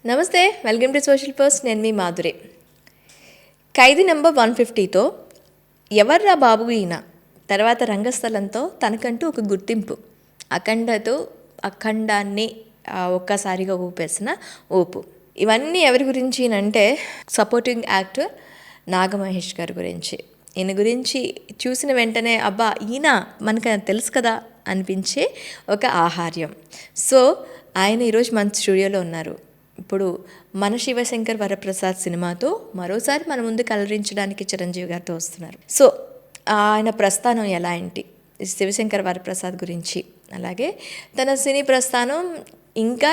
నమస్తే, welcome to social post. నేను మీ మాధురి. ఖైదీ number 150తో ఎవర్రా బాబు ఈయన, తర్వాత రంగస్థలంతో తనకంటూ ఒక గుర్తింపు, అఖండాన్ని ఒక్కసారిగా ఊపేసిన ఊపు. ఇవన్నీ ఎవరి గురించి అంటే సపోర్టింగ్ యాక్టర్ నాగమహేష్ గారి గురించి. ఈయన గురించి చూసిన వెంటనే అబ్బా ఈయన మనకు తెలుసు కదా అనిపించే ఒక ఆహార్యం. సో ఆయన ఈరోజు మన స్టూడియోలో ఉన్నారు. ఇప్పుడు మన శివశంకర్ వరప్రసాద్ సినిమాతో మరోసారి మన ముందు కలరించడానికి చిరంజీవి గారితో వస్తున్నారు. సో ఆయన ప్రస్థానం ఎలా ఏంటి, శివశంకర్ వరప్రసాద్ గురించి, అలాగే తన సినీ ప్రస్థానం ఇంకా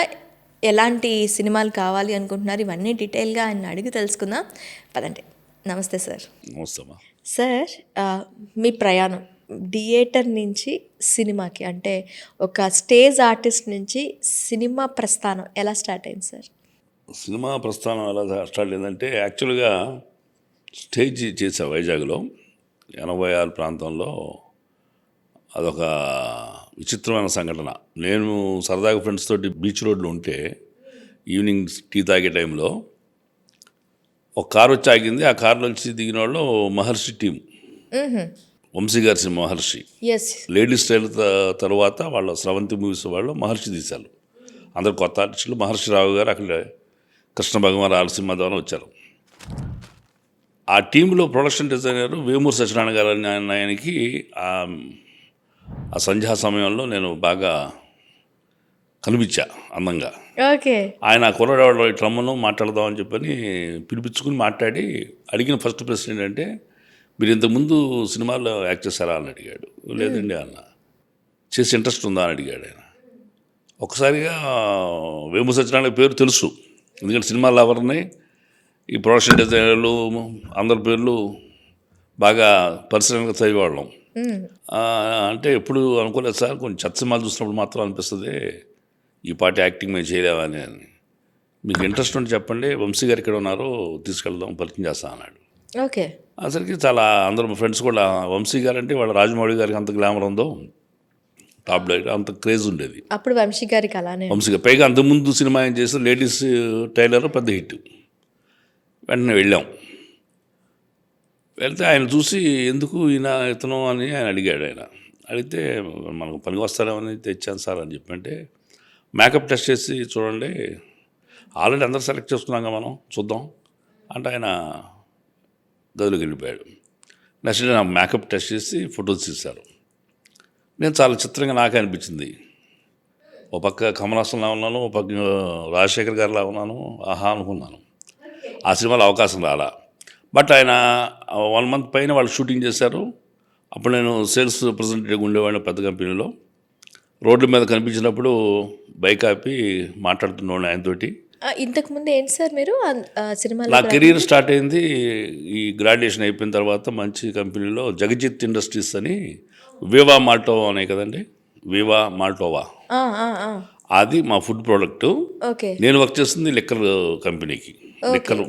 ఎలాంటి సినిమాలు కావాలి అనుకుంటున్నారు, ఇవన్నీ డీటెయిల్గా ఆయన అడిగి తెలుసుకుందాం. పదండి. నమస్తే సార్. నమస్తే సార్, మీ ప్రయాణం థియేటర్ నుంచి సినిమాకి, అంటే ఒక స్టేజ్ ఆర్టిస్ట్ నుంచి సినిమా ప్రస్థానం ఎలా స్టార్ట్ అయింది సార్? సినిమా ప్రస్థానం ఎలా స్టార్ట్ అయిందంటే యాక్చువల్గా స్టేజ్ చేసా వైజాగ్లో 86 ప్రాంతంలో. అదొక విచిత్రమైన సంఘటన. నేను సరదాగా ఫ్రెండ్స్ తోటి బీచ్ రోడ్లో ఉంటే ఈవినింగ్ టీ తాగే టైంలో ఒక కారు వచ్చి ఆగింది. ఆ కారులోంచి దిగిన వాళ్ళు మహర్షి టీం, వంశీ గారి మహర్షి లేడీస్ స్టైల్ తర్వాత వాళ్ళ స్రవంతి మూవీస్ వాళ్ళు మహర్షి తీశారు. అందరు కొత్త ఆర్టిస్టులు. మహర్షి రావు గారు అక్కడ కృష్ణ భగవాన్ ఆలసింహ ద్వారా వచ్చారు. ఆ టీంలో ప్రొడక్షన్ డిజైనర్ వేమూరు సత్యనారాయణ గారు ఆయనకి ఆ సంధ్యా సమయంలో నేను బాగా కనిపించా అందంగా. ఆయన కుర్రవాడు ట్రమ్మను మాట్లాడదామని చెప్పని పిలిపించుకుని మాట్లాడి అడిగిన ఫస్ట్ ప్రశ్న ఏంటంటే, మీరు ఇంతకుముందు సినిమాల్లో యాక్ట్ చేశారా అని అడిగాడు. లేదండి అన్న. చేసి ఇంట్రెస్ట్ ఉందా అని అడిగాడు ఆయన. ఒకసారిగా వేమూరు సత్యనారాయణ పేరు తెలుసు, ఎందుకంటే సినిమాలు ఎవరిని ఈ ప్రొడక్షన్ డిజైనర్లు అందరి పేర్లు బాగా పరిశ్రమగా చదివేవాళ్ళం. అంటే ఎప్పుడు అనుకోలేదు సార్, కొంచెం చెత్త సినిమాలు చూసినప్పుడు మాత్రం అనిపిస్తుంది ఈ పాటి యాక్టింగ్ మేము చేయలేమని. అని మీకు ఇంట్రెస్ట్ ఉంటే చెప్పండి, వంశీ గారు ఇక్కడ ఉన్నారు, తీసుకెళ్దాం, పరిచయం చేస్తా అన్నాడు. అసలుకి చాలా అందరూ ఫ్రెండ్స్ కూడా, వంశీ గారు అంటే వాళ్ళ రాజమౌళి గారికి అంత గ్లామర్ ఉందో, టాప్ డైరెక్టర్, అంత క్రేజ్ ఉండేది అప్పుడు వంశీ గారికి. అలానే వంశీ గారు పైగా అంతకుముందు సినిమా ఏం చేస్తే లేడీస్ టైలర్ పెద్ద హిట్. వెంటనే వెళ్ళాం. వెళ్తే ఆయన చూసి ఎందుకు ఇతను అని ఆయన అడిగాడు. ఆయన అడిగితే మనకు పనికి వస్తారేమని తెచ్చాను సార్ అని చెప్పంటే, మేకప్ టెస్ట్ చేసి చూడండి, ఆల్రెడీ అందరు సెలెక్ట్ చేసుకున్నాక మనం చూద్దాం అంటే ఆయన గదిలోకి వెళ్ళిపోయాడు. నెక్స్ట్ డే నా మేకప్ టెస్ట్ చేసి ఫొటోస్ తీశారు. నేను చాలా చిత్రంగా నాకే అనిపించింది. ఒక పక్క కమల్ హాసన్లా ఉన్నాను, ఒక పక్క రాజశేఖర్ గారిలా ఉన్నాను. ఆహా అనుకున్నాను. ఆ సినిమాలో అవకాశం రాలా. బట్ ఆయన 1 month పైన వాళ్ళు షూటింగ్ చేశారు. అప్పుడు నేను సేల్స్ రిప్రజెంటేటివ్గా ఉండేవాడిని పెద్ద కంపెనీలో. రోడ్ల మీద కనిపించినప్పుడు బైక్ ఆపి మాట్లాడుతున్నాను ఆయనతోటి. ఇంతకుముందు ఏంటి సార్ మీరు సినిమా? నా కెరీర్ స్టార్ట్ అయింది ఈ గ్రాడ్యుయేషన్ అయిపోయిన తర్వాత మంచి కంపెనీలో జగజిత్ ఇండస్ట్రీస్ అని, వివా మాల్టోవా అనే కదండి, వివా మాల్టోవా, అది మా ఫుడ్ ప్రోడక్ట్. నేను వర్క్ చేస్తుంది లిక్కర్ కంపెనీకి, లిక్కర్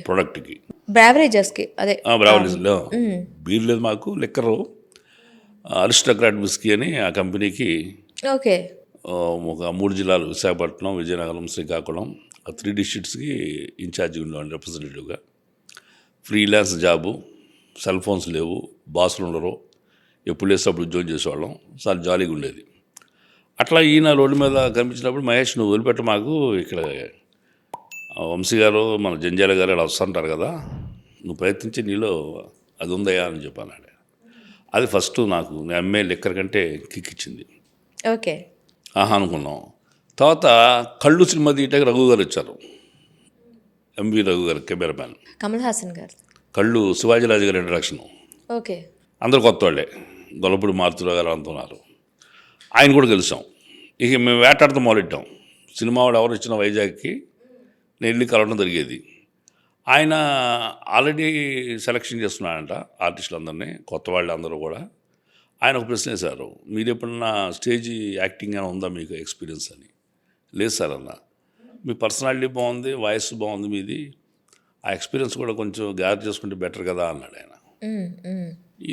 ప్రోడక్ట్కి, బ్రావరేజెస్కి. అదే బ్రావరేజ్లో బీర్ లేదు మాకు, లిక్కరు అరిస్టోక్రాట్ విస్కీ అని ఆ కంపెనీకి ఒక 3 జిల్లాలు, విశాఖపట్నం, విజయనగరం, శ్రీకాకుళం, 3 డిస్ట్రిక్ట్స్కి ఇన్ఛార్జిగా ఉండేవాడిని రిప్రజెంటేటివ్గా. ఫ్రీలాన్స్ జాబు, సెల్ ఫోన్స్ లేవు, బాసులు ఉండరు, ఎప్పుడు లేస్తే అప్పుడు ఉద్యోగం చేసేవాళ్ళం. చాలా జాలీగా ఉండేది. అట్లా ఈయన రోడ్డు మీద కనిపించినప్పుడు, మహేష్ నువ్వు వదిలిపెట్ట, మాకు ఇక్కడ వంశీ గారు మన జంజాల గారు అలా వస్తుంటారు కదా, నువ్వు ప్రయత్నించి నీలో అది ఉందయా అని చెప్పాను. అది ఫస్ట్ నాకు నేను అమ్మే లిక్కర్ కంటే కిక్ ఇచ్చింది. ఆహా అనుకున్నాం. తర్వాత కళ్ళు సినిమా తీయటానికి రఘు గారు వచ్చారు, ఎంవి రఘు గారు, కెమెరామ్యాన్. కమల్ హాసన్ గారు కళ్ళు శివాజీరాజు గారి ఇంట్రడక్షన్. అందరు కొత్త వాళ్ళే, గొల్లపూడి మారుతిరావు గారు అంటున్నారు. ఆయన కూడా కలిసాం. ఇక మేము వేటాడుతూ మొదలెట్టాం. సినిమా వాడు ఎవరు వచ్చిన వైజాగ్కి నేను వెళ్ళి కలవడం జరిగేది. ఆయన ఆల్రెడీ సెలక్షన్ చేస్తున్నాడంట ఆర్టిస్టులందరినీ, కొత్త వాళ్ళు అందరూ కూడా. ఆయన ఒక ప్రశ్న వేశారు, మీరు ఎప్పుడన్నా స్టేజ్ యాక్టింగ్ అని ఉందా మీకు ఎక్స్పీరియన్స్ అని. లేదు సార్ అన్న. మీ పర్సనాలిటీ బాగుంది, వాయిస్ బాగుంది మీది, ఆ ఎక్స్పీరియన్స్ కూడా కొంచెం గ్యాదర్ చేసుకుంటే బెటర్ కదా అన్నాడు ఆయన.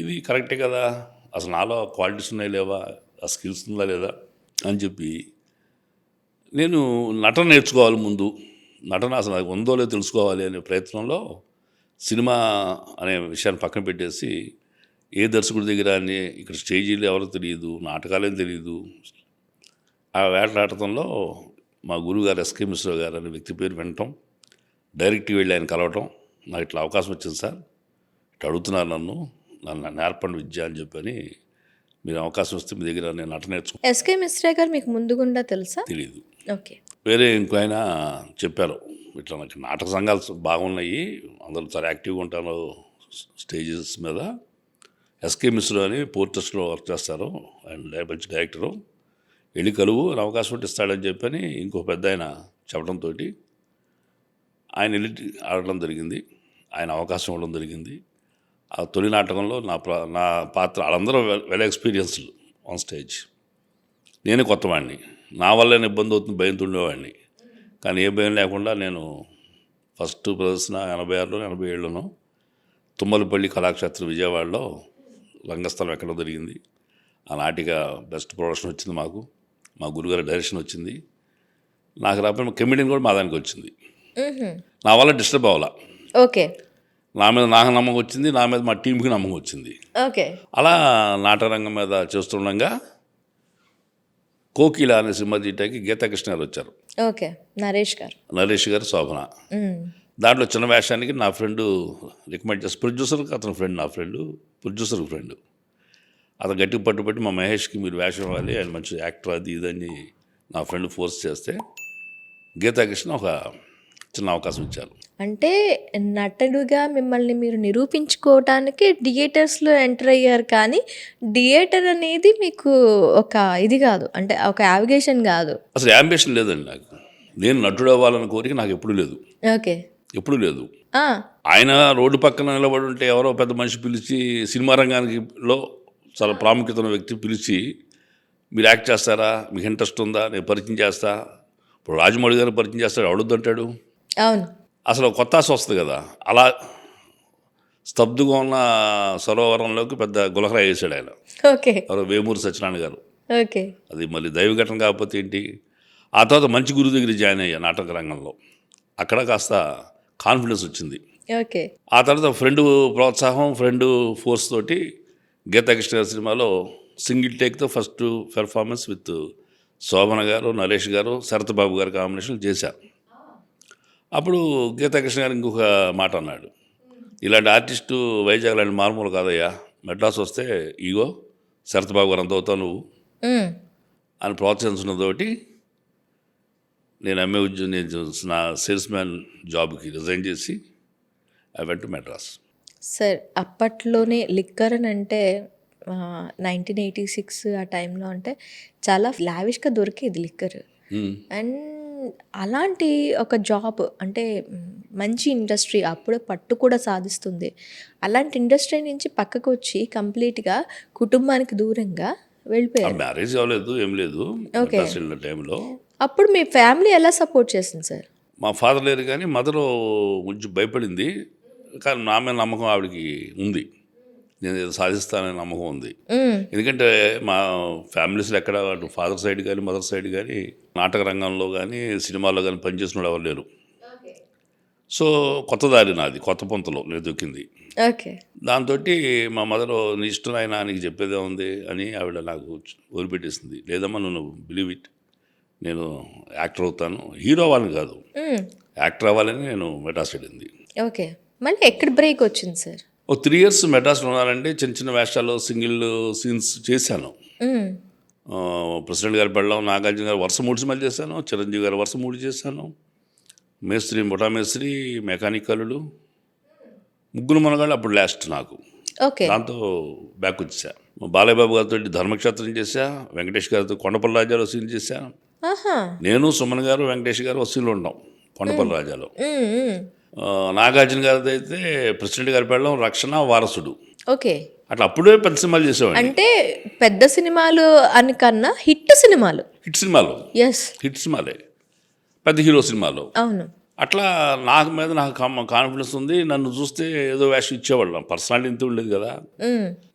ఇది కరెక్టే కదా, అసలు నాలో క్వాలిటీస్ ఉన్నాయి లేవా, ఆ స్కిల్స్ ఉందా లేదా అని చెప్పి, నేను నటన నేర్చుకోవాలి ముందు, నటన అసలు నాకు ఉందో లేదో తెలుసుకోవాలి అనే ప్రయత్నంలో సినిమా అనే విషయాన్ని పక్కన పెట్టేసి ఏ దర్శకుడి దగ్గర అని ఇక్కడ స్టేజీలు ఎవరో తెలియదు, నాటకాలేం తెలియదు. ఆ వేటలాడటంలో మా గురువుగారు ఎస్కే మిశ్రా గారు అనే వ్యక్తి పేరు వినటం, డైరెక్ట్గా వెళ్ళి ఆయన కలవటం, నాకు ఇట్లా అవకాశం వచ్చింది సార్, ఇట్లా అడుగుతున్నారు నన్ను నేర్పండి విద్య అని చెప్పని, మీరు అవకాశం వస్తే మీ దగ్గర నేను నటన నేర్చుకుంటాను. ఎస్కే మిశ్రా గారు మీకు ముందు గుండా తెలుసా? తెలియదు. ఓకే. వేరే ఇంకో ఆయన చెప్పారు, ఇట్లా నాకు నాటక సంఘాలు బాగున్నాయి, అందరూ చాలా యాక్టివ్గా ఉంటారు స్టేజెస్ మీద, ఎస్కే మిశ్రా అని పోర్ట్ ట్రస్ట్లో వర్క్ చేస్తారు, ఆయన మంచి డైరెక్టరు, వెళ్ళి కలువు అని అవకాశం ఉంటే ఇస్తాడని చెప్పని ఇంకో పెద్ద ఆయన చెప్పడంతో ఆయన వెళ్ళి ఆడడం జరిగింది, ఆయన అవకాశం ఇవ్వడం జరిగింది. ఆ తొలి నాటకంలో నా పాత్ర వాళ్ళందరూ వెల్ ఎక్స్పీరియన్స్డ్ ఆన్ స్టేజ్, నేనే కొత్తవాడిని, నా వల్ల ఇబ్బంది అవుతుంది భయంతో ఉండేవాడిని. కానీ ఏ భయం లేకుండా నేను ఫస్ట్ ప్రదర్శన 86లో 87లోనో తుమ్మలపల్లి కళాక్షేత్రం విజయవాడలో రంగస్థలం ఎక్కడం జరిగింది. ఆ నాటిక బెస్ట్ ప్రొడక్షన్ వచ్చింది మాకు, మా గురుగారి డైరెక్షన్ వచ్చింది. నాకు రాకపోయిన కమెడియన్ కూడా మా దానికి వచ్చింది. నా వల్ల డిస్టర్బ్ అవ్వాల. ఓకే. నా మీద నాకు నమ్మకం వచ్చింది, నా మీద మా టీంకి నమ్మకం వచ్చింది. ఓకే. అలా నాటరంగం మీద చేస్తుండగా కోకిల అనే సినిమా తీయటానికి గీతాకృష్ణ గారు వచ్చారు. ఓకే. నరేష్ గారు, శోభన. దాంట్లో చిన్న వేషానికి నా ఫ్రెండు రికమెండ్ చేసి, ప్రొడ్యూసర్కి అతని ఫ్రెండ్, నా ఫ్రెండు ప్రొడ్యూసర్కి ఫ్రెండ్, అతను గట్టిగా పట్టుబట్టి మా మహేష్కి మీరు వేషం ఇవ్వాలి, ఆయన మంచి యాక్టర్ అది ఇదని నా ఫ్రెండ్ ఫోర్స్ చేస్తే గీతాకృష్ణ ఒక చిన్న అవకాశం ఇచ్చారు. అంటే నటుడుగా మిమ్మల్ని మీరు నిరూపించుకోవటానికి థియేటర్స్లో ఎంటర్ అయ్యారు, కానీ థియేటర్ అనేది మీకు ఒక ఇది కాదు, అంటే ఒక యావిగేషన్ కాదు. అసలు యాంబిషన్ లేదండి నాకు, నేను నటుడు అవ్వాలన్న కోరిక నాకు ఎప్పుడూ లేదు. ఓకే. ఎప్పుడూ లేదు. ఆయన రోడ్డు పక్కన నిలబడి ఉంటే ఎవరో పెద్ద మనిషి పిలిచి, సినిమా రంగానికిలో చాలా ప్రాముఖ్యత ఉన్న వ్యక్తి పిలిచి, మీరు యాక్ట్ చేస్తారా, మీకు ఇంట్రెస్ట్ ఉందా, నేను పరిచయం చేస్తా. ఇప్పుడు రాజమౌళి గారు పరిచయం చేస్తాడు, ఎవడొద్దంటాడు? అవును. అసలు కొత్త ఆశ వస్తుంది కదా. అలా స్తబ్దుగా ఉన్న సరోవరంలోకి పెద్ద గులకరాయి వేసాడు ఆయన. ఓకే. ఎవరో వేమూరి సత్యనారాయణ గారు. ఓకే. అది మళ్ళీ దైవఘటన కాకపోతే ఏంటి. ఆ తర్వాత మంచి గురువు దగ్గర జాయిన్ అయ్యా నాటక రంగంలో, అక్కడ కాస్త కాన్ఫిడెన్స్ వచ్చింది. ఓకే. ఆ తర్వాత ఫ్రెండ్ ప్రోత్సాహం, ఫ్రెండ్ ఫోర్స్ తోటి గీతాకృష్ణ గారి సినిమాలో సింగిల్ టేక్తో ఫస్ట్ పెర్ఫార్మెన్స్ విత్ శోభన గారు, నరేష్ గారు, శరత్ బాబు గారు కాంబినేషన్ చేశారు. అప్పుడు గీతాకృష్ణ గారు ఇంకొక మాట అన్నాడు, ఇలాంటి ఆర్టిస్టు వైజాగ్ లాంటి మారుమూల కాదయ్యా, మెడ్రాస్ వస్తే ఈగో శరత్ బాబు గారు అంత అవుతావు నువ్వు అని ప్రోత్సహించినతోటి నేను నా సేల్స్ మ్యాన్ జాబ్కి రిజైన్ చేసి I went to Madras. Sir, అప్పట్లోనే లిక్కర్ అని అంటే 1986 ఆ టైంలో అంటే చాలా లావిష్గా దొరికేది లిక్కర్. అండ్ అలాంటి ఒక జాబ్ అంటే మంచి ఇండస్ట్రీ, అప్పుడే పట్టు కూడా సాధిస్తుంది. అలాంటి ఇండస్ట్రీ నుంచి పక్కకు వచ్చి కంప్లీట్గా కుటుంబానికి దూరంగా వెళ్ళిపోయారు. మ్యారేజ్ అవ్వలేదు, ఏం లేదు. టైంలో అప్పుడు మీ ఫ్యామిలీ ఎలా సపోర్ట్ చేసింది సార్? మా ఫాదర్ లేరు, కానీ మదర్ కొంచెం భయపడింది. కానీ నా మీద నమ్మకం ఆవిడకి ఉంది, నేను ఏదో సాధిస్తాననే నమ్మకం ఉంది. ఎందుకంటే మా ఫ్యామిలీస్లో ఎక్కడ ఫాదర్ సైడ్ కానీ మదర్ సైడ్ కానీ నాటక రంగంలో కానీ సినిమాల్లో కానీ పనిచేసిన వాళ్ళు ఎవరు లేరు. సో కొత్త దారి నాది, కొత్త పొంతలో నేను దొక్కింది. ఓకే. దాంతో మా మదర్ నీ ఇష్టం అయినా నీకు చెప్పేదే ఉంది అని ఆవిడ నాకు వదిలిపెట్టేసింది. లేదమ్మా నువ్వు బిలీవ్ ఇట్, నేను యాక్టర్ అవుతాను, హీరో అవ్వాలని కాదు, యాక్టర్ అవ్వాలని నేను మెడ్రాస్ వెళ్ళింది. ఓకే. మళ్ళీ ఎక్కడ బ్రేక్ వచ్చింది సార్? 3 years మెడ్రాస్లో ఉన్నానండి. చిన్న చిన్న వేషాలు, సింగిల్ సీన్స్ చేశాను. ప్రెసిడెంట్ గారి పెళ్ళం, నాగార్జున గారు వరుస 3 సినిమాలు చేశాను, చిరంజీవి గారు వరుస 3 చేశాను, మేస్త్రి ముఠా మేస్త్రి, మెకానికలు, ముగ్గురు మనగాళ్ళు అప్పుడు లాస్ట్ నాకు. ఓకే. దాంతో బ్యాక్ వచ్చేసా. బాలయ్య బాబు గారితో ధర్మక్షేత్రం చేశా, వెంకటేష్ గారితో కొండపల్లి రాజాలో సీన్ చేశా. నేను, సుమన్ గారు, వెంకటేష్ గారు సీన్లో ఉంటాం కొండపల్లి రాజాలో. నాగార్జున గారిది అయితే ప్రెసిడెంట్ గారి పెళ్ళం, రక్షణ, వారసుడు. ఓకే. అట్లా అప్పుడే పెద్ద సినిమాలు చేసేవాడిని. అంటే పెద్ద సినిమాలు అని కన్నా హిట్ సినిమాలు. హిట్ సినిమాలు. ఎస్, హిట్ సినిమాలే, పెద్ద హీరో సినిమాలు. అవును. అట్లా నాకు మీద నాకు కాన్ఫిడెన్స్ ఉంది. నన్ను చూస్తే ఏదో వేషం ఇచ్చేవాళ్ళం, పర్సనాలిటీ ఇంత ఉండేది కదా,